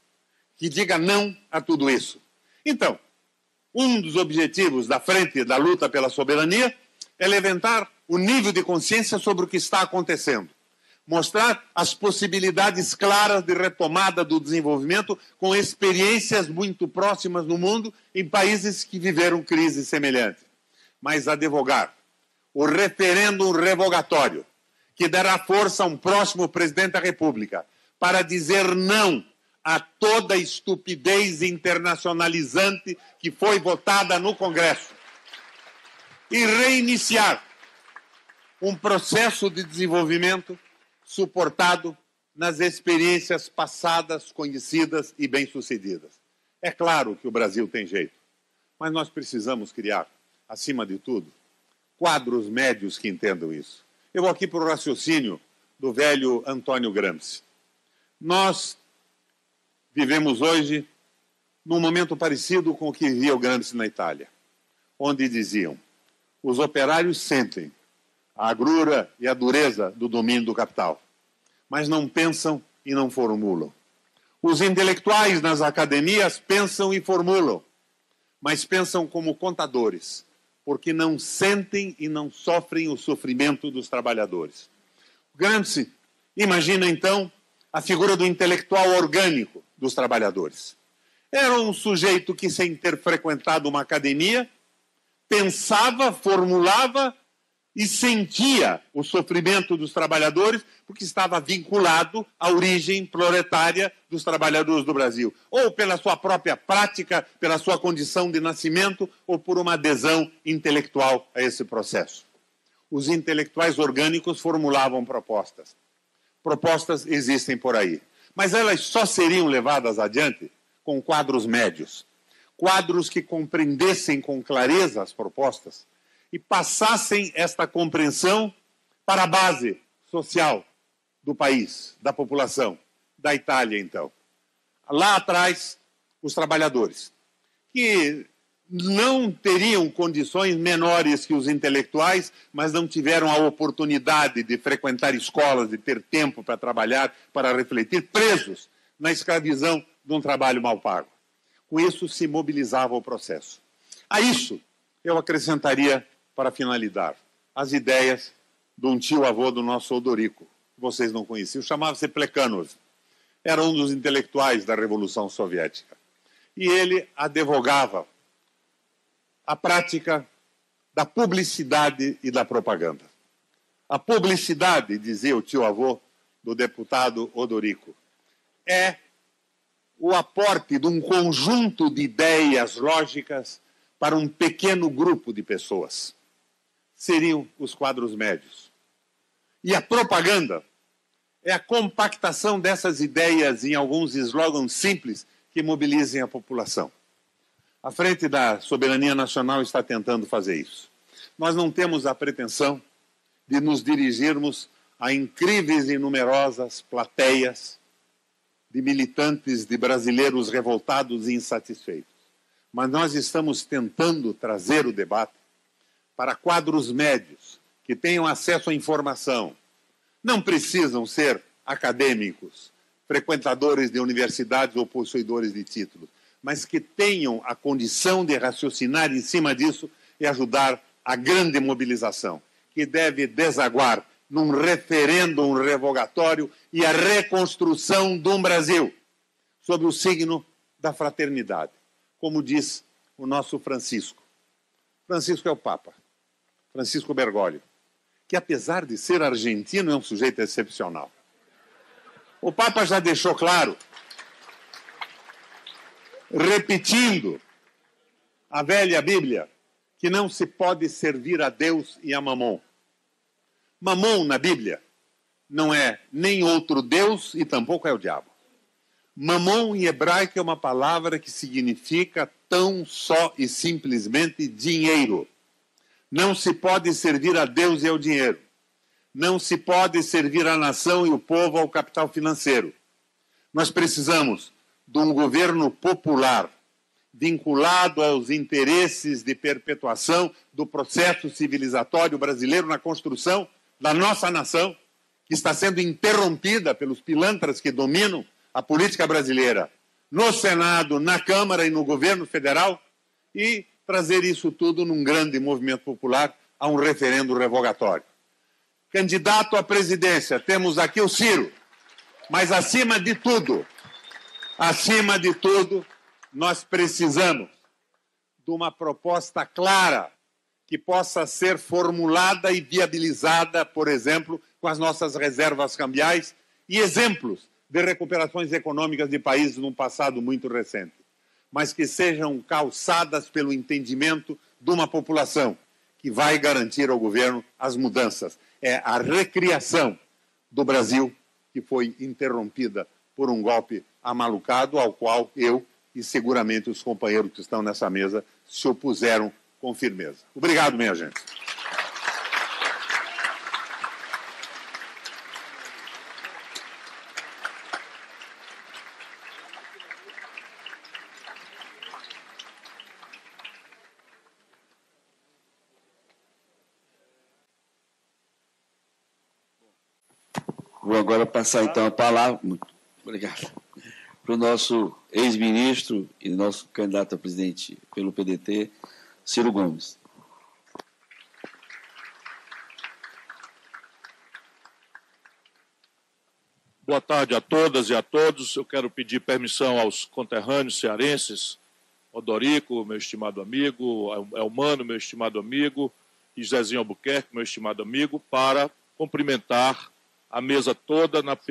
que diga não a tudo isso. Então, um dos objetivos da frente da luta pela soberania é levantar o nível de consciência sobre o que está acontecendo, mostrar as possibilidades claras de retomada do desenvolvimento com experiências muito próximas no mundo em países que viveram crise semelhante, mas advogar o referendo revogatório, que dará força a um próximo presidente da República para dizer não a toda a estupidez internacionalizante que foi votada no Congresso e reiniciar um processo de desenvolvimento suportado nas experiências passadas, conhecidas e bem-sucedidas. É claro que o Brasil tem jeito, mas nós precisamos criar, acima de tudo, quadros médios que entendam isso. Eu vou aqui para o raciocínio do velho Antônio Gramsci. Nós vivemos hoje num momento parecido com o que vivia o Gramsci na Itália, onde diziam: os operários sentem a agrura e a dureza do domínio do capital, mas não pensam e não formulam. Os intelectuais nas academias pensam e formulam, mas pensam como contadores, porque não sentem e não sofrem o sofrimento dos trabalhadores. Gramsci imagina, então, a figura do intelectual orgânico dos trabalhadores. Era um sujeito que, sem ter frequentado uma academia, pensava, formulava e sentia o sofrimento dos trabalhadores, porque estava vinculado à origem proletária dos trabalhadores do Brasil, ou pela sua própria prática, pela sua condição de nascimento, ou por uma adesão intelectual a esse processo. Os intelectuais orgânicos formulavam propostas. Propostas existem por aí, mas elas só seriam levadas adiante com quadros médios, quadros que compreendessem com clareza as propostas e passassem esta compreensão para a base social, do país, da população, da Itália, então. Lá atrás, os trabalhadores, que não teriam condições menores que os intelectuais, mas não tiveram a oportunidade de frequentar escolas, de ter tempo para trabalhar, para refletir, presos na escravidão de um trabalho mal pago. Com isso, se mobilizava o processo. A isso, eu acrescentaria, para finalizar, as ideias de um tio-avô do nosso Odorico, que vocês não conheciam, chamava-se Plekhanov. Era um dos intelectuais da Revolução Soviética. E ele advogava a prática da publicidade e da propaganda. A publicidade, dizia o tio-avô do deputado Odorico, é o aporte de um conjunto de ideias lógicas para um pequeno grupo de pessoas. Seriam os quadros médios. E a propaganda é a compactação dessas ideias em alguns slogans simples que mobilizem a população. A Frente da Soberania Nacional está tentando fazer isso. Nós não temos a pretensão de nos dirigirmos a incríveis e numerosas plateias de militantes, de brasileiros revoltados e insatisfeitos. Mas nós estamos tentando trazer o debate para quadros médios que tenham acesso à informação. Não precisam ser acadêmicos, frequentadores de universidades ou possuidores de títulos, mas que tenham a condição de raciocinar em cima disso e ajudar a grande mobilização, que deve desaguar num referêndum revogatório e a reconstrução de um Brasil sob o signo da fraternidade. Como diz o nosso Francisco. Francisco é o Papa, Francisco Bergoglio, que apesar de ser argentino é um sujeito excepcional. O Papa já deixou claro, repetindo a velha Bíblia, que não se pode servir a Deus e a Mamon. Mamon, na Bíblia, não é nem outro Deus e tampouco é o diabo. Mamon, em hebraico, é uma palavra que significa tão só e simplesmente dinheiro. Não se pode servir a Deus e ao dinheiro. Não se pode servir a nação e o povo ao capital financeiro. Nós precisamos de um governo popular, vinculado aos interesses de perpetuação do processo civilizatório brasileiro na construção da nossa nação, que está sendo interrompida pelos pilantras que dominam a política brasileira no Senado, na Câmara e no governo federal, e trazer isso tudo num grande movimento popular a um referendo revogatório. Candidato à presidência, temos aqui o Ciro, mas acima de tudo, nós precisamos de uma proposta clara que possa ser formulada e viabilizada, por exemplo, com as nossas reservas cambiais e exemplos de recuperações econômicas de países num passado muito recente, mas que sejam calçadas pelo entendimento de uma população que vai garantir ao governo as mudanças. É a recriação do Brasil que foi interrompida por um golpe amalucado, ao qual eu e seguramente os companheiros que estão nessa mesa se opuseram com firmeza. Obrigado, minha gente. Vou agora passar, então, a palavra, muito obrigado, para o nosso ex-ministro e nosso candidato a presidente pelo PDT, Ciro Gomes. Boa tarde a todas e a todos. Eu quero pedir permissão aos conterrâneos cearenses, Odorico, meu estimado amigo, Elmano, meu estimado amigo, e Zezinho Albuquerque, meu estimado amigo, para cumprimentar a mesa toda nas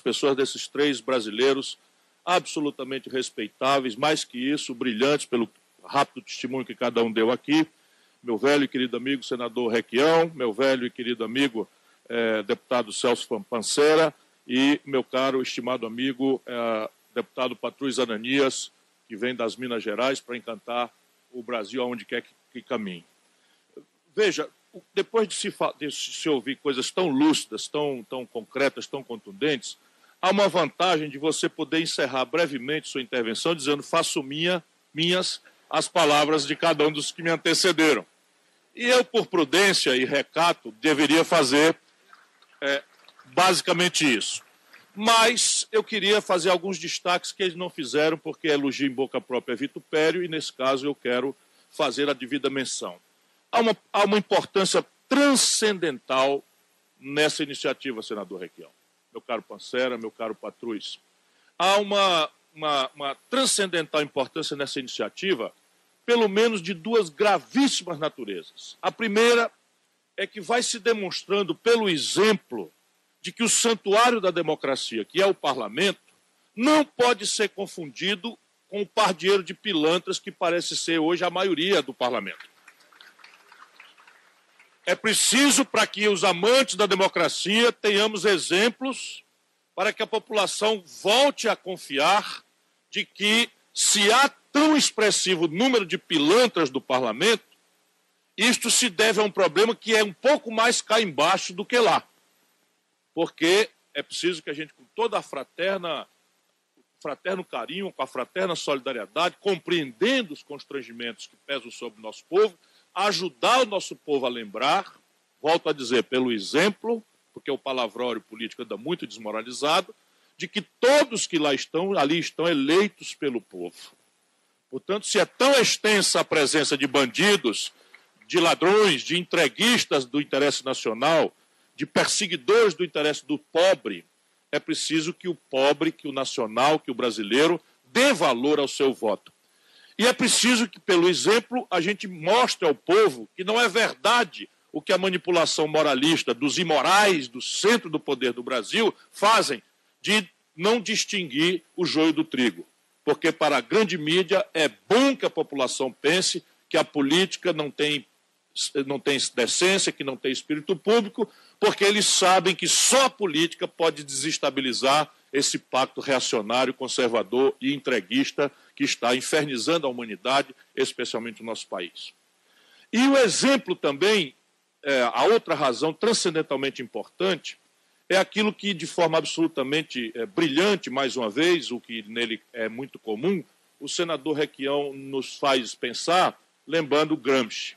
pessoas desses três brasileiros absolutamente respeitáveis, mais que isso, brilhantes pelo rápido testemunho que cada um deu aqui. Meu velho e querido amigo senador Requião, meu velho e querido amigo deputado Celso Pancera e meu caro estimado amigo deputado Patrus Ananias, que vem das Minas Gerais para encantar o Brasil aonde quer que caminhe. Veja, depois de se ouvir coisas tão lúcidas, tão concretas, tão contundentes, há uma vantagem de você poder encerrar brevemente sua intervenção dizendo: faço minhas as palavras de cada um dos que me antecederam. E eu, por prudência e recato, deveria fazer basicamente isso. Mas eu queria fazer alguns destaques que eles não fizeram, porque elogio em boca própria é vitupério, e nesse caso eu quero fazer a devida menção. Há uma importância transcendental nessa iniciativa, senador Requião. Meu caro Pancera, meu caro Patrus. Há uma transcendental importância nessa iniciativa, pelo menos de duas gravíssimas naturezas. A primeira é que vai se demonstrando pelo exemplo de que o santuário da democracia, que é o parlamento, não pode ser confundido com o pardieiro de pilantras que parece ser hoje a maioria do parlamento. É preciso, para que os amantes da democracia tenhamos exemplos para que a população volte a confiar de que, se há tão expressivo número de pilantras do parlamento, isto se deve a um problema que é um pouco mais cá embaixo do que lá. Porque é preciso que a gente, com toda a fraterno carinho, com a fraterna solidariedade, compreendendo os constrangimentos que pesam sobre o nosso povo, ajudar o nosso povo a lembrar, volto a dizer, pelo exemplo, porque o palavrório político anda muito desmoralizado, de que todos que ali estão eleitos pelo povo. Portanto, se é tão extensa a presença de bandidos, de ladrões, de entreguistas do interesse nacional, de perseguidores do interesse do pobre, é preciso que o pobre, que o nacional, que o brasileiro dê valor ao seu voto. E é preciso que, pelo exemplo, a gente mostre ao povo que não é verdade o que a manipulação moralista dos imorais do centro do poder do Brasil fazem, de não distinguir o joio do trigo. Porque para a grande mídia é bom que a população pense que a política não tem decência, que não tem espírito público, porque eles sabem que só a política pode desestabilizar esse pacto reacionário, conservador e entreguista que está infernizando a humanidade, especialmente o nosso país. E o exemplo também, a outra razão transcendentalmente importante, é aquilo que, de forma absolutamente brilhante, mais uma vez, o que nele é muito comum, o senador Requião nos faz pensar, lembrando Gramsci.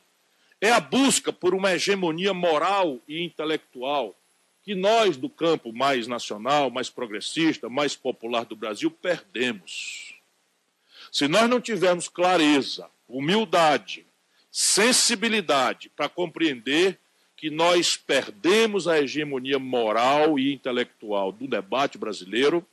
É a busca por uma hegemonia moral e intelectual que nós, do campo mais nacional, mais progressista, mais popular do Brasil, perdemos. Se nós não tivermos clareza, humildade, sensibilidade para compreender que nós perdemos a hegemonia moral e intelectual do debate brasileiro,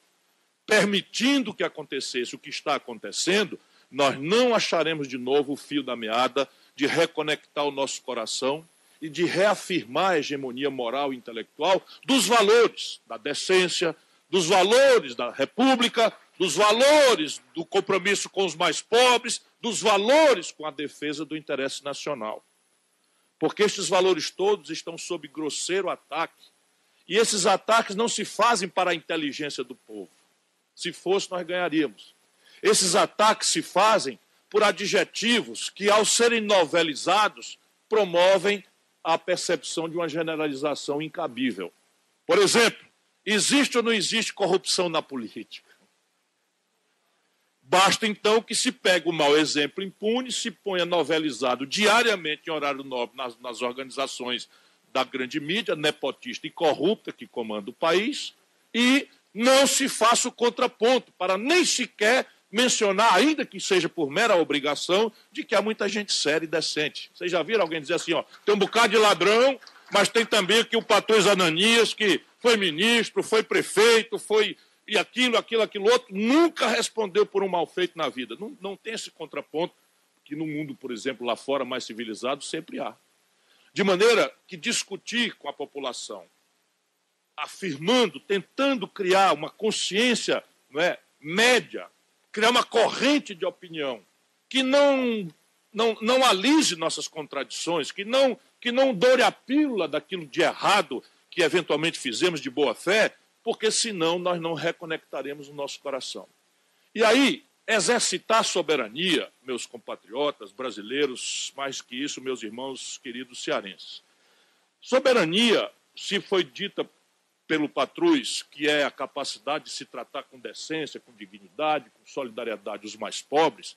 permitindo que acontecesse o que está acontecendo, nós não acharemos de novo o fio da meada de reconectar o nosso coração e de reafirmar a hegemonia moral e intelectual dos valores da decência, dos valores da república, dos valores do compromisso com os mais pobres, dos valores com a defesa do interesse nacional. Porque estes valores todos estão sob grosseiro ataque. E esses ataques não se fazem para a inteligência do povo. Se fosse, nós ganharíamos. Esses ataques se fazem por adjetivos que, ao serem novelizados, promovem a percepção de uma generalização incabível. Por exemplo, existe ou não existe corrupção na política? Basta, então, que se pegue o mau exemplo impune, se ponha novelizado diariamente em horário nobre nas organizações da grande mídia, nepotista e corrupta que comanda o país, e não se faça o contraponto, para nem sequer mencionar, ainda que seja por mera obrigação, de que há muita gente séria e decente. Vocês já viram alguém dizer assim, ó, tem um bocado de ladrão, mas tem também aqui o Patrus Ananias, que foi ministro, foi prefeito, foi... e aquilo outro, nunca respondeu por um mal feito na vida. Não tem esse contraponto que no mundo, por exemplo, lá fora, mais civilizado, sempre há. De maneira que discutir com a população, afirmando, tentando criar uma consciência, não é, média, criar uma corrente de opinião que não alise nossas contradições, que não doure a pílula daquilo de errado que eventualmente fizemos de boa fé, porque senão nós não reconectaremos o nosso coração. E aí, exercitar soberania, meus compatriotas brasileiros, mais que isso, meus irmãos queridos cearenses, Soberania, se foi dita pelo Patrus, que é a capacidade de se tratar com decência, com dignidade, com solidariedade os mais pobres,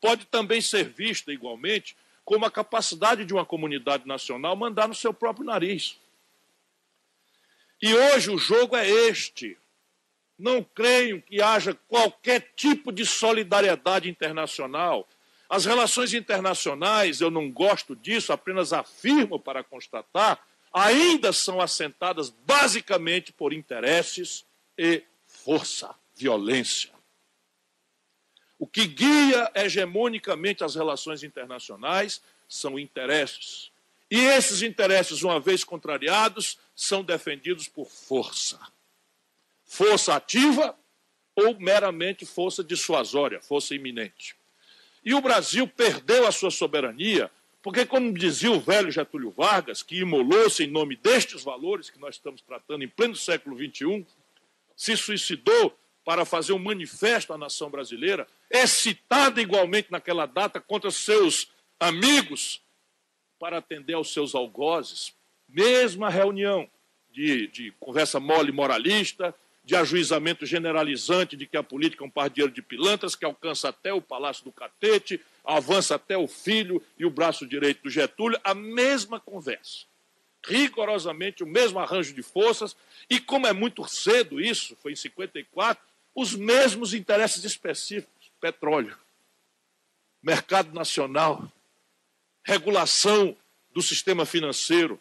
pode também ser vista igualmente como a capacidade de uma comunidade nacional mandar no seu próprio nariz. E hoje o jogo é este. Não creio que haja qualquer tipo de solidariedade internacional. As relações internacionais, eu não gosto disso, apenas afirmo para constatar, ainda são assentadas basicamente por interesses e força, violência. O que guia hegemonicamente as relações internacionais são interesses. E esses interesses, uma vez contrariados, são defendidos por força. Força ativa ou meramente força dissuasória, força iminente. E o Brasil perdeu a sua soberania porque, como dizia o velho Getúlio Vargas, que imolou-se em nome destes valores que nós estamos tratando em pleno século XXI, se suicidou para fazer um manifesto à nação brasileira, excitada igualmente naquela data contra seus amigos, para atender aos seus algozes, mesma reunião de conversa mole moralista, de ajuizamento generalizante de que a política é um pardieiro de pilantras que alcança até o Palácio do Catete, avança até o filho e o braço direito do Getúlio, a mesma conversa. Rigorosamente o mesmo arranjo de forças, e como é muito cedo isso, foi em 54, os mesmos interesses específicos, petróleo, mercado nacional, regulação do sistema financeiro,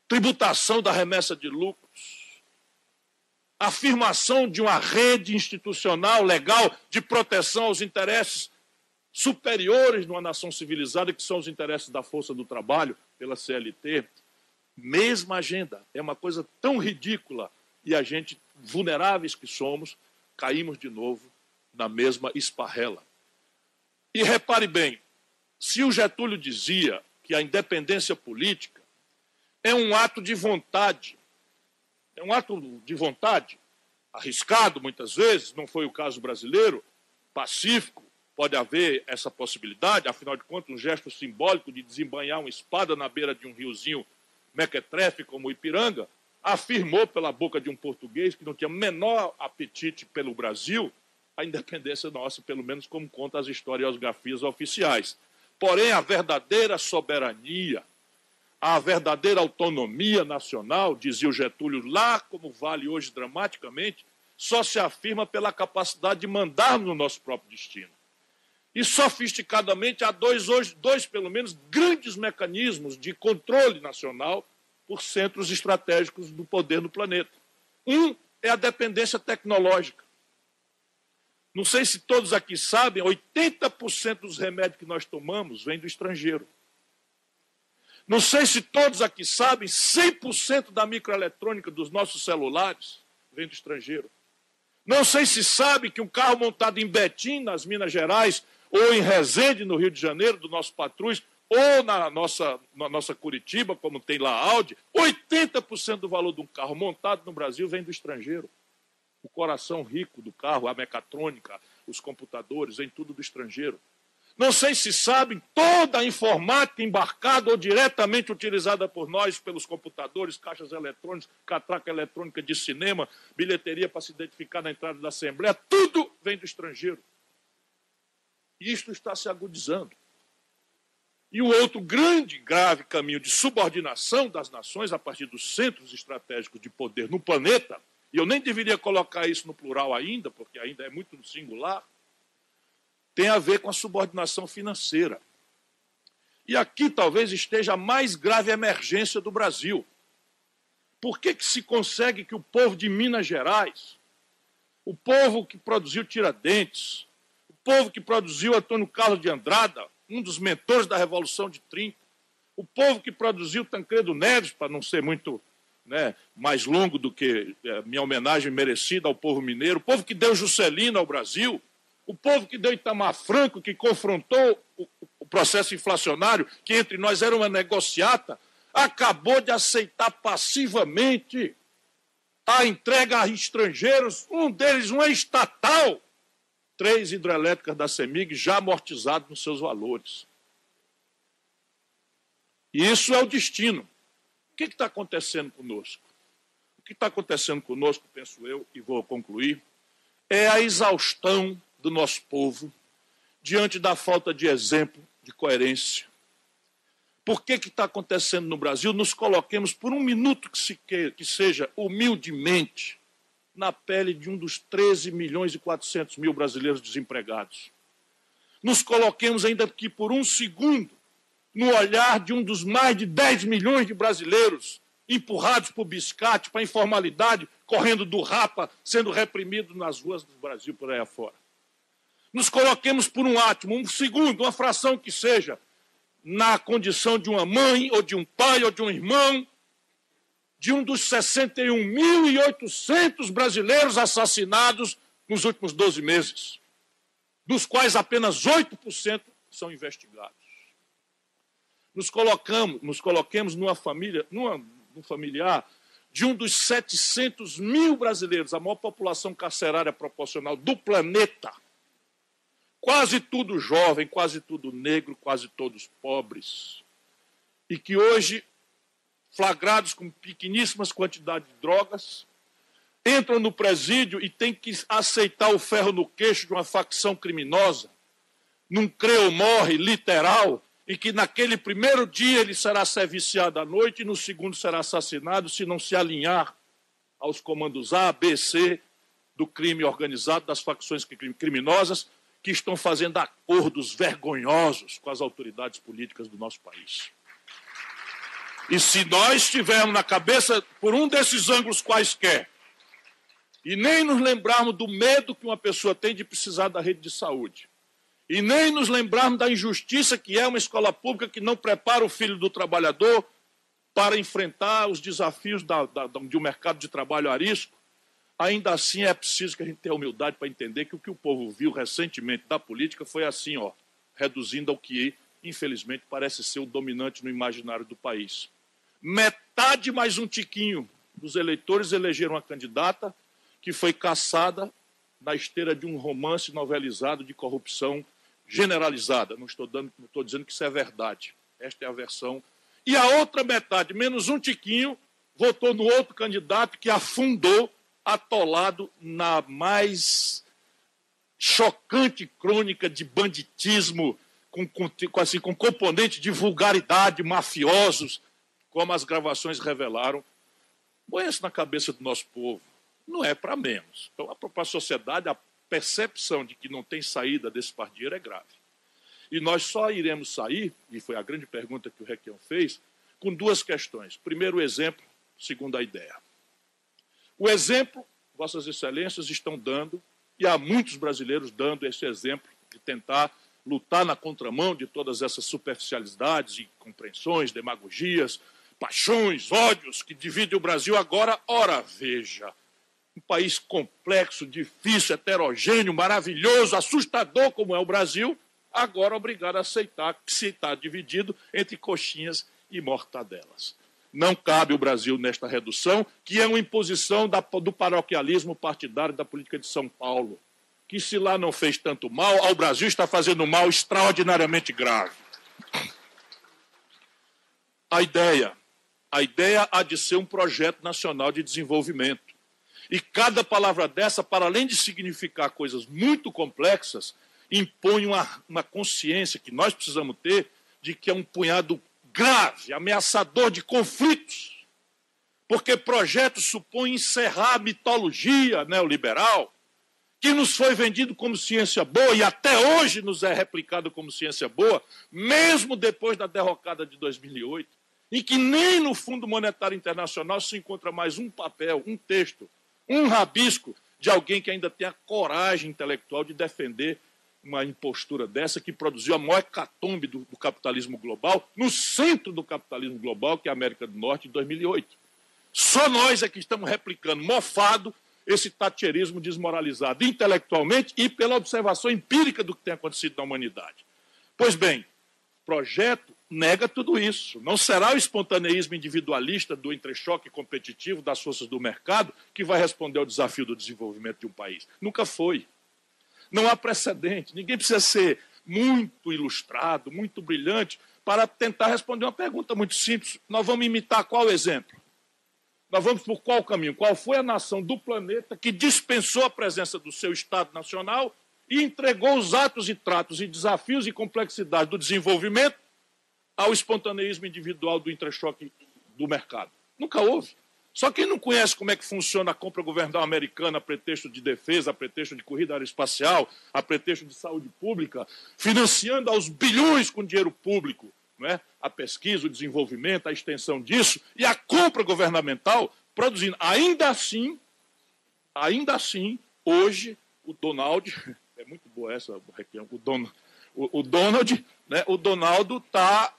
tributação da remessa de lucros, afirmação de uma rede institucional, legal, de proteção aos interesses superiores de uma nação civilizada, que são os interesses da força do trabalho, pela CLT. Mesma agenda. É uma coisa tão ridícula e a gente, vulneráveis que somos, caímos de novo na mesma esparrela. E repare bem, se o Getúlio dizia que a independência política é um ato de vontade, é um ato de vontade, arriscado muitas vezes, não foi o caso brasileiro, pacífico, pode haver essa possibilidade, afinal de contas, um gesto simbólico de desembanhar uma espada na beira de um riozinho mequetrefe como o Ipiranga, afirmou pela boca de um português que não tinha menor apetite pelo Brasil, a independência nossa, pelo menos como conta as historiografias oficiais. Porém, a verdadeira soberania, a verdadeira autonomia nacional, dizia o Getúlio lá, como vale hoje dramaticamente, só se afirma pela capacidade de mandar no nosso próprio destino. E sofisticadamente há dois, pelo menos, grandes mecanismos de controle nacional por centros estratégicos do poder no planeta. Um é a dependência tecnológica. Não sei se todos aqui sabem, 80% dos remédios que nós tomamos vem do estrangeiro. Não sei se todos aqui sabem, 100% da microeletrônica dos nossos celulares vem do estrangeiro. Não sei se sabe que um carro montado em Betim, nas Minas Gerais, ou em Resende, no Rio de Janeiro, do nosso Patrus, ou na nossa Curitiba, como tem lá a Audi, 80% do valor de um carro montado no Brasil vem do estrangeiro. O coração rico do carro, a mecatrônica, os computadores, vem tudo do estrangeiro. Não sei se sabem, toda a informática embarcada ou diretamente utilizada por nós, pelos computadores, caixas eletrônicas, catraca eletrônica de cinema, bilheteria para se identificar na entrada da Assembleia, tudo vem do estrangeiro. E isto está se agudizando. E o outro grande, grave caminho de subordinação das nações a partir dos centros estratégicos de poder no planeta, e eu nem deveria colocar isso no plural ainda, porque ainda é muito no singular, tem a ver com a subordinação financeira. E aqui talvez esteja a mais grave emergência do Brasil. Por que se consegue que o povo de Minas Gerais, o povo que produziu Tiradentes, o povo que produziu Antônio Carlos de Andrada, um dos mentores da Revolução de 30, o povo que produziu Tancredo Neves, para não ser muito mais longo do que minha homenagem merecida ao povo mineiro, o povo que deu Juscelino ao Brasil, o povo que deu Itamar Franco, que confrontou o processo inflacionário, que entre nós era uma negociata, acabou de aceitar passivamente a entrega a estrangeiros, um deles, uma estatal, 3 hidrelétricas da CEMIG já amortizadas nos seus valores. E isso é o destino. que está acontecendo conosco? O que está acontecendo conosco, penso eu, e vou concluir, é a exaustão do nosso povo diante da falta de exemplo, de coerência. Por que está acontecendo no Brasil? Nos coloquemos por um minuto que seja humildemente na pele de um dos 13.400.000 brasileiros desempregados. Nos coloquemos ainda que por um segundo no olhar de um dos mais de 10 milhões de brasileiros empurrados por biscate, para a informalidade, correndo do rapa, sendo reprimidos nas ruas do Brasil por aí afora. Nos coloquemos por um átomo, um segundo, uma fração que seja, na condição de uma mãe, ou de um pai, ou de um irmão, de um dos 61.800 brasileiros assassinados nos últimos 12 meses, dos quais apenas 8% são investigados. Nos coloquemos numa família, num familiar de um dos 700.000 brasileiros, a maior população carcerária proporcional do planeta, quase tudo jovem, quase tudo negro, quase todos pobres, e que hoje, flagrados com pequeníssimas quantidades de drogas, entram no presídio e têm que aceitar o ferro no queixo de uma facção criminosa, num creu morre literal, em que naquele primeiro dia ele será serviciado à noite e no segundo será assassinado se não se alinhar aos comandos A, B, C do crime organizado, das facções criminosas que estão fazendo acordos vergonhosos com as autoridades políticas do nosso país. E se nós estivermos na cabeça por um desses ângulos quaisquer e nem nos lembrarmos do medo que uma pessoa tem de precisar da rede de saúde, e nem nos lembrarmos da injustiça que é uma escola pública que não prepara o filho do trabalhador para enfrentar os desafios de um mercado de trabalho a risco, ainda assim é preciso que a gente tenha humildade para entender que o povo viu recentemente da política foi assim, reduzindo ao que, infelizmente, parece ser o dominante no imaginário do país. Metade mais um tiquinho dos eleitores elegeram uma candidata que foi caçada na esteira de um romance novelizado de corrupção generalizada. Não estou dizendo que isso é verdade. Esta é a versão. E a outra metade, menos um tiquinho, votou no outro candidato que afundou, atolado na mais chocante crônica de banditismo, com componente de vulgaridade, mafiosos, como as gravações revelaram. Põe isso na cabeça do nosso povo. Não é para menos. Então, para a sociedade, a percepção de que não tem saída desse pardieiro é grave. E nós só iremos sair, e foi a grande pergunta que o Requião fez, com duas questões. Primeiro, o exemplo. Segundo, a ideia. O exemplo, Vossas Excelências estão dando, e há muitos brasileiros dando esse exemplo de tentar lutar na contramão de todas essas superficialidades, incompreensões, demagogias, paixões, ódios que dividem o Brasil agora. Ora, veja, um país complexo, difícil, heterogêneo, maravilhoso, assustador como é o Brasil, agora obrigado a aceitar que se está dividido entre coxinhas e mortadelas. Não cabe o Brasil nesta redução, que é uma imposição do paroquialismo partidário da política de São Paulo, que se lá não fez tanto mal, ao Brasil está fazendo um mal extraordinariamente grave. A ideia há de ser um projeto nacional de desenvolvimento. E cada palavra dessa, para além de significar coisas muito complexas, impõe uma consciência que nós precisamos ter de que é um punhado grave, ameaçador de conflitos. Porque projeto supõe encerrar a mitologia neoliberal, que nos foi vendido como ciência boa e até hoje nos é replicado como ciência boa, mesmo depois da derrocada de 2008, em que nem no Fundo Monetário Internacional se encontra mais um papel, um texto, um rabisco de alguém que ainda tem a coragem intelectual de defender uma impostura dessa que produziu a maior hecatombe do capitalismo global, no centro do capitalismo global, que é a América do Norte, em 2008. Só nós é que estamos replicando, mofado, esse thatcherismo desmoralizado intelectualmente e pela observação empírica do que tem acontecido na humanidade. Pois bem, o projeto nega tudo isso. Não será o espontaneísmo individualista do entrechoque competitivo das forças do mercado que vai responder ao desafio do desenvolvimento de um país. Nunca foi. Não há precedente. Ninguém precisa ser muito ilustrado, muito brilhante, para tentar responder uma pergunta muito simples. Nós vamos imitar qual exemplo? Nós vamos por qual caminho? Qual foi a nação do planeta que dispensou a presença do seu Estado Nacional e entregou os atos e tratos e desafios e complexidades do desenvolvimento ao espontaneísmo individual do entrechoque do mercado? Nunca houve. Só quem não conhece como é que funciona a compra governamental americana a pretexto de defesa, a pretexto de corrida aeroespacial, a pretexto de saúde pública, financiando aos bilhões com dinheiro público, não é? A pesquisa, o desenvolvimento, a extensão disso, e a compra governamental produzindo. Ainda assim, hoje, o Donald, é muito boa essa, o Donald, né? O Donaldo está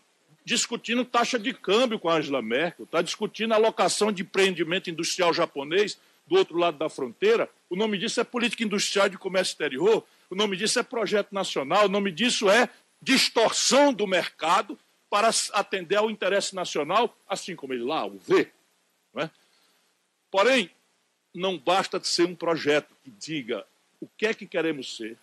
discutindo taxa de câmbio com a Angela Merkel, está discutindo a alocação de empreendimento industrial japonês do outro lado da fronteira. O nome disso é política industrial de comércio exterior, o nome disso é projeto nacional, o nome disso é distorção do mercado para atender ao interesse nacional, assim como ele lá o vê. Não é? Porém, não basta de ser um projeto que diga o que é que queremos ser,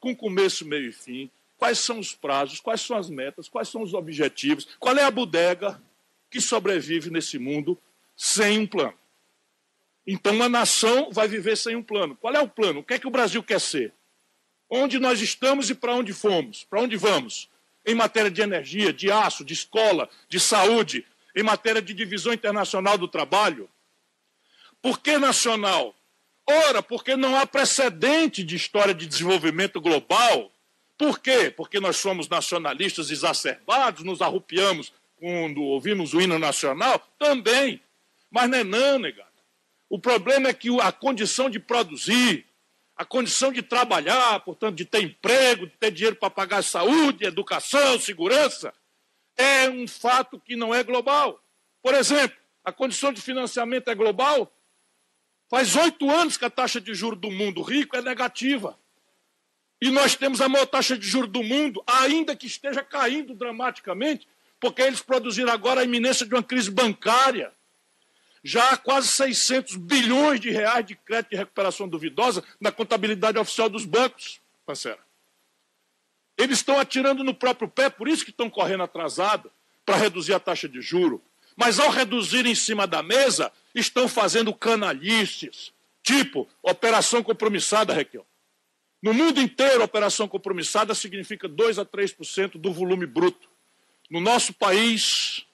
com começo, meio e fim, quais são os prazos, quais são as metas, quais são os objetivos, qual é a bodega que sobrevive nesse mundo sem um plano. Então, uma nação vai viver sem um plano. Qual é o plano? O que é que o Brasil quer ser? Onde nós estamos e para onde fomos? Para onde vamos? Em matéria de energia, de aço, de escola, de saúde, em matéria de divisão internacional do trabalho. Por que nacional? Ora, porque não há precedente de história de desenvolvimento global. Por quê? Porque nós somos nacionalistas exacerbados, nos arrupiamos quando ouvimos o hino nacional? Também. Mas não, negado. O problema é que a condição de produzir, a condição de trabalhar, portanto, de ter emprego, de ter dinheiro para pagar saúde, educação, segurança, é um fato que não é global. Por exemplo, a condição de financiamento é global. Faz 8 anos que a taxa de juros do mundo rico é negativa. E nós temos a maior taxa de juros do mundo, ainda que esteja caindo dramaticamente, porque eles produziram agora a iminência de uma crise bancária. Já há quase 600 bilhões de reais de crédito de recuperação duvidosa na contabilidade oficial dos bancos, parceira. Eles estão atirando no próprio pé, por isso que estão correndo atrasado para reduzir a taxa de juros. Mas ao reduzir em cima da mesa, estão fazendo canalices, tipo operação compromissada, Raquel. No mundo inteiro, operação compromissada significa 2 a 3% do volume bruto. No nosso país,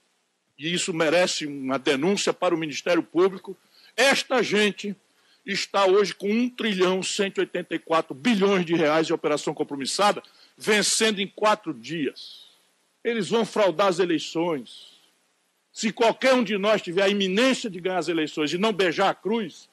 e isso merece uma denúncia para o Ministério Público, esta gente está hoje com 1,184 trilhão de reais de operação compromissada, vencendo em 4 dias. Eles vão fraudar as eleições. Se qualquer um de nós tiver a iminência de ganhar as eleições e não beijar a cruz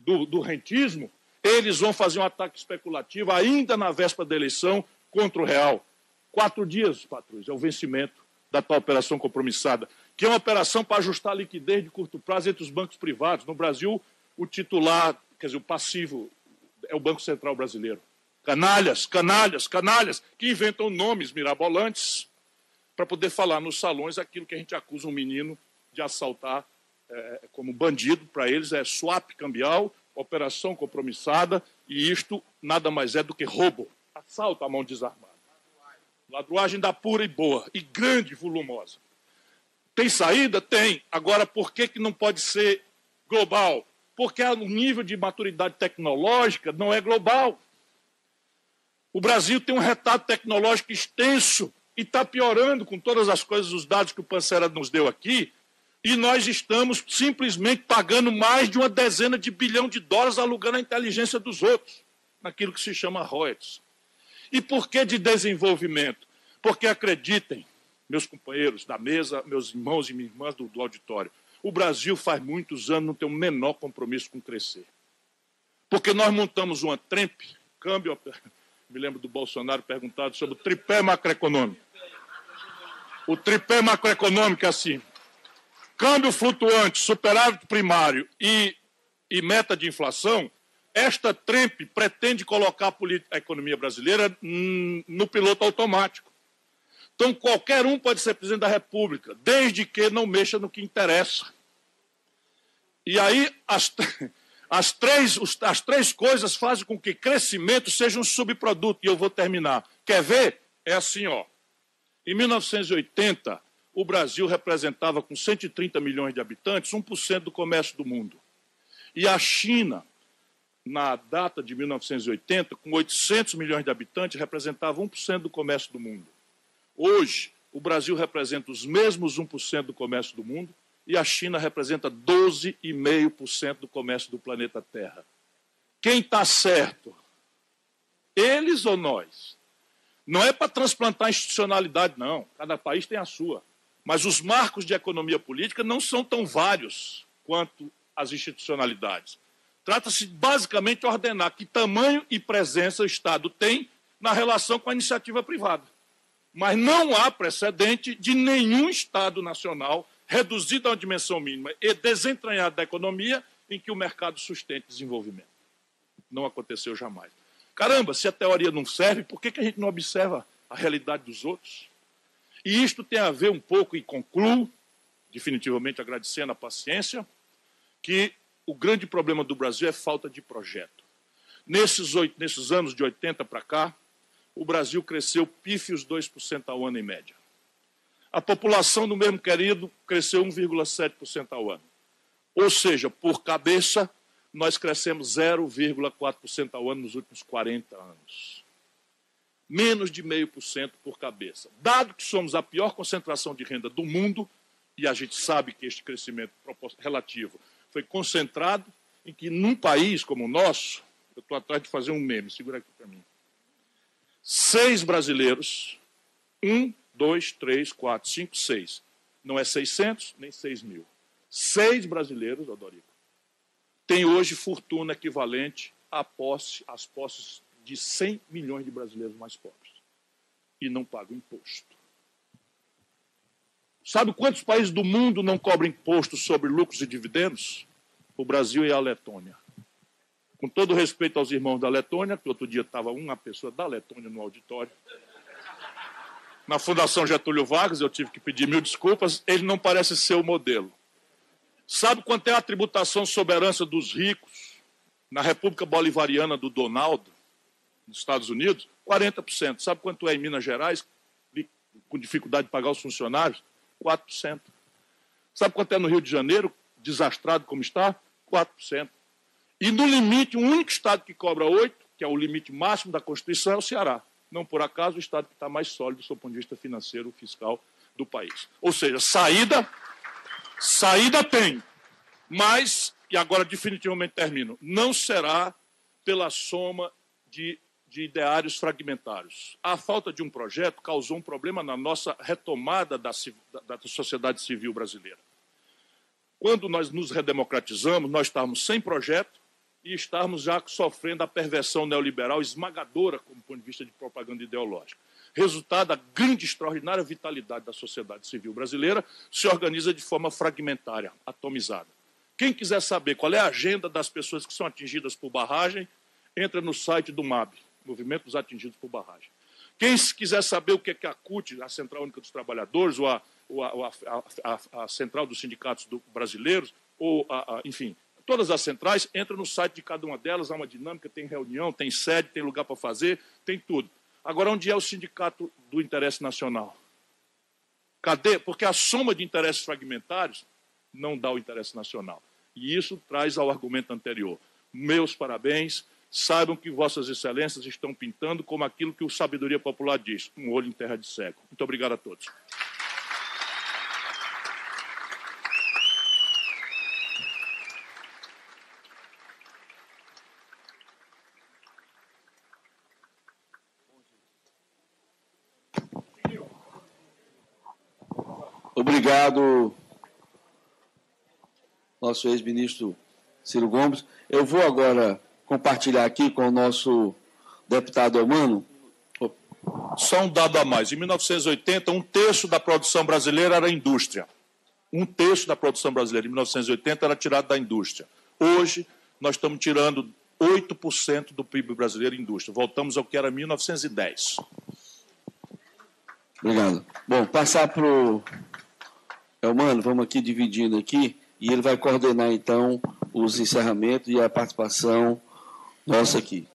do rentismo, eles vão fazer um ataque especulativo ainda na véspera da eleição contra o real. 4 dias, patrões, é o vencimento da tal operação compromissada, que é uma operação para ajustar a liquidez de curto prazo entre os bancos privados. No Brasil, o titular, quer dizer, o passivo, é o Banco Central brasileiro. Canalhas, canalhas, canalhas, que inventam nomes mirabolantes para poder falar nos salões aquilo que a gente acusa um menino de assaltar como bandido. Para eles é swap cambial, operação compromissada, e isto nada mais é do que roubo, assalto à mão desarmada. Ladruagem da pura e boa, e grande e volumosa. Tem saída? Tem. Agora, por que não pode ser global? Porque o nível de maturidade tecnológica não é global. O Brasil tem um retardo tecnológico extenso e está piorando com todas as coisas, os dados que o Pancera nos deu aqui, e nós estamos simplesmente pagando mais de 10 bilhões de dólares alugando a inteligência dos outros, naquilo que se chama royalties. E por que de desenvolvimento? Porque acreditem, meus companheiros da mesa, meus irmãos e minhas irmãs do auditório, o Brasil faz muitos anos não tem o menor compromisso com crescer. Porque nós montamos uma TREMP, câmbio, me lembro do Bolsonaro perguntado sobre o tripé macroeconômico. O tripé macroeconômico é assim: câmbio flutuante, superávit primário e meta de inflação. Esta TREMP pretende colocar a economia brasileira no piloto automático. Então, qualquer um pode ser presidente da República, desde que não mexa no que interessa. E aí, as três coisas fazem com que crescimento seja um subproduto. E eu vou terminar. Quer ver? É assim, ó. Em 1980, o Brasil representava, com 130 milhões de habitantes, 1% do comércio do mundo. E a China, na data de 1980, com 800 milhões de habitantes, representava 1% do comércio do mundo. Hoje, o Brasil representa os mesmos 1% do comércio do mundo e a China representa 12,5% do comércio do planeta Terra. Quem está certo? Eles ou nós? Não é para transplantar institucionalidade, não. Cada país tem a sua. Mas os marcos de economia política não são tão vários quanto as institucionalidades. Trata-se basicamente de ordenar que tamanho e presença o Estado tem na relação com a iniciativa privada. Mas não há precedente de nenhum Estado nacional reduzido a uma dimensão mínima e desentranhado da economia em que o mercado sustente desenvolvimento. Não aconteceu jamais. Caramba, se a teoria não serve, por que a gente não observa a realidade dos outros? E isto tem a ver um pouco, e concluo, definitivamente agradecendo a paciência, que o grande problema do Brasil é falta de projeto. Nesses anos de 80 para cá, o Brasil cresceu pífios 2% ao ano em média. A população do mesmo período cresceu 1,7% ao ano. Ou seja, por cabeça, nós crescemos 0,4% ao ano nos últimos 40 anos. Menos de 0,5% por cabeça. Dado que somos a pior concentração de renda do mundo, e a gente sabe que este crescimento relativo foi concentrado em que, num país como o nosso, eu estou atrás de fazer um meme, segura aqui para mim. 6 brasileiros, 1, 2, 3, 4, 5, 6. Não é 600, nem 6 mil. 6 brasileiros, Odorico, têm hoje fortuna equivalente às posses de 100 milhões de brasileiros mais pobres. E não pagam imposto. Sabe quantos países do mundo não cobram imposto sobre lucros e dividendos? O Brasil e a Letônia. Com todo respeito aos irmãos da Letônia, que outro dia estava uma pessoa da Letônia no auditório. Na Fundação Getúlio Vargas, eu tive que pedir 1000 desculpas, ele não parece ser o modelo. Sabe quanto é a tributação sobre a herança dos ricos na República Bolivariana do Donaldo, nos Estados Unidos? 40%. Sabe quanto é em Minas Gerais, com dificuldade de pagar os funcionários? 4%. Sabe quanto é no Rio de Janeiro, desastrado como está? 4%. E no limite, o único estado que cobra 8%, que é o limite máximo da Constituição, é o Ceará. Não por acaso o estado que está mais sólido do ponto de vista financeiro e fiscal do país. Ou seja, saída tem, mas, e agora definitivamente termino, não será pela soma de ideários fragmentários. A falta de um projeto causou um problema na nossa retomada da sociedade civil brasileira. Quando nós nos redemocratizamos, nós estávamos sem projeto e estávamos já sofrendo a perversão neoliberal esmagadora como ponto de vista de propaganda ideológica. Resultado, a grande, extraordinária vitalidade da sociedade civil brasileira se organiza de forma fragmentária, atomizada. Quem quiser saber qual é a agenda das pessoas que são atingidas por barragem, entra no site do MAB, Movimento dos Atingidos por Barragem. Quem quiser saber o que é a CUT, a Central Única dos Trabalhadores, ou a Central dos Sindicatos Brasileiros, ou, enfim, todas as centrais, entra no site de cada uma delas, há uma dinâmica, tem reunião, tem sede, tem lugar para fazer, tem tudo. Agora, onde é o Sindicato do Interesse Nacional? Cadê? Porque a soma de interesses fragmentários não dá o interesse nacional. E isso traz ao argumento anterior. Meus parabéns, saibam que vossas excelências estão pintando como aquilo que o Sabedoria Popular diz, um olho em terra de cego. Muito obrigado a todos. Obrigado, nosso ex-ministro Ciro Gomes. Eu vou agora compartilhar aqui com o nosso deputado Eumano. Só um dado a mais. Em 1980, 1/3 da produção brasileira era indústria. 1/3 da produção brasileira em 1980 era tirado da indústria. Hoje, nós estamos tirando 8% do PIB brasileiro em indústria. Voltamos ao que era 1910. Obrigado. Bom, passar para o Eumano, vamos aqui dividindo aqui, e ele vai coordenar, então, os encerramentos e a participação nossa aqui.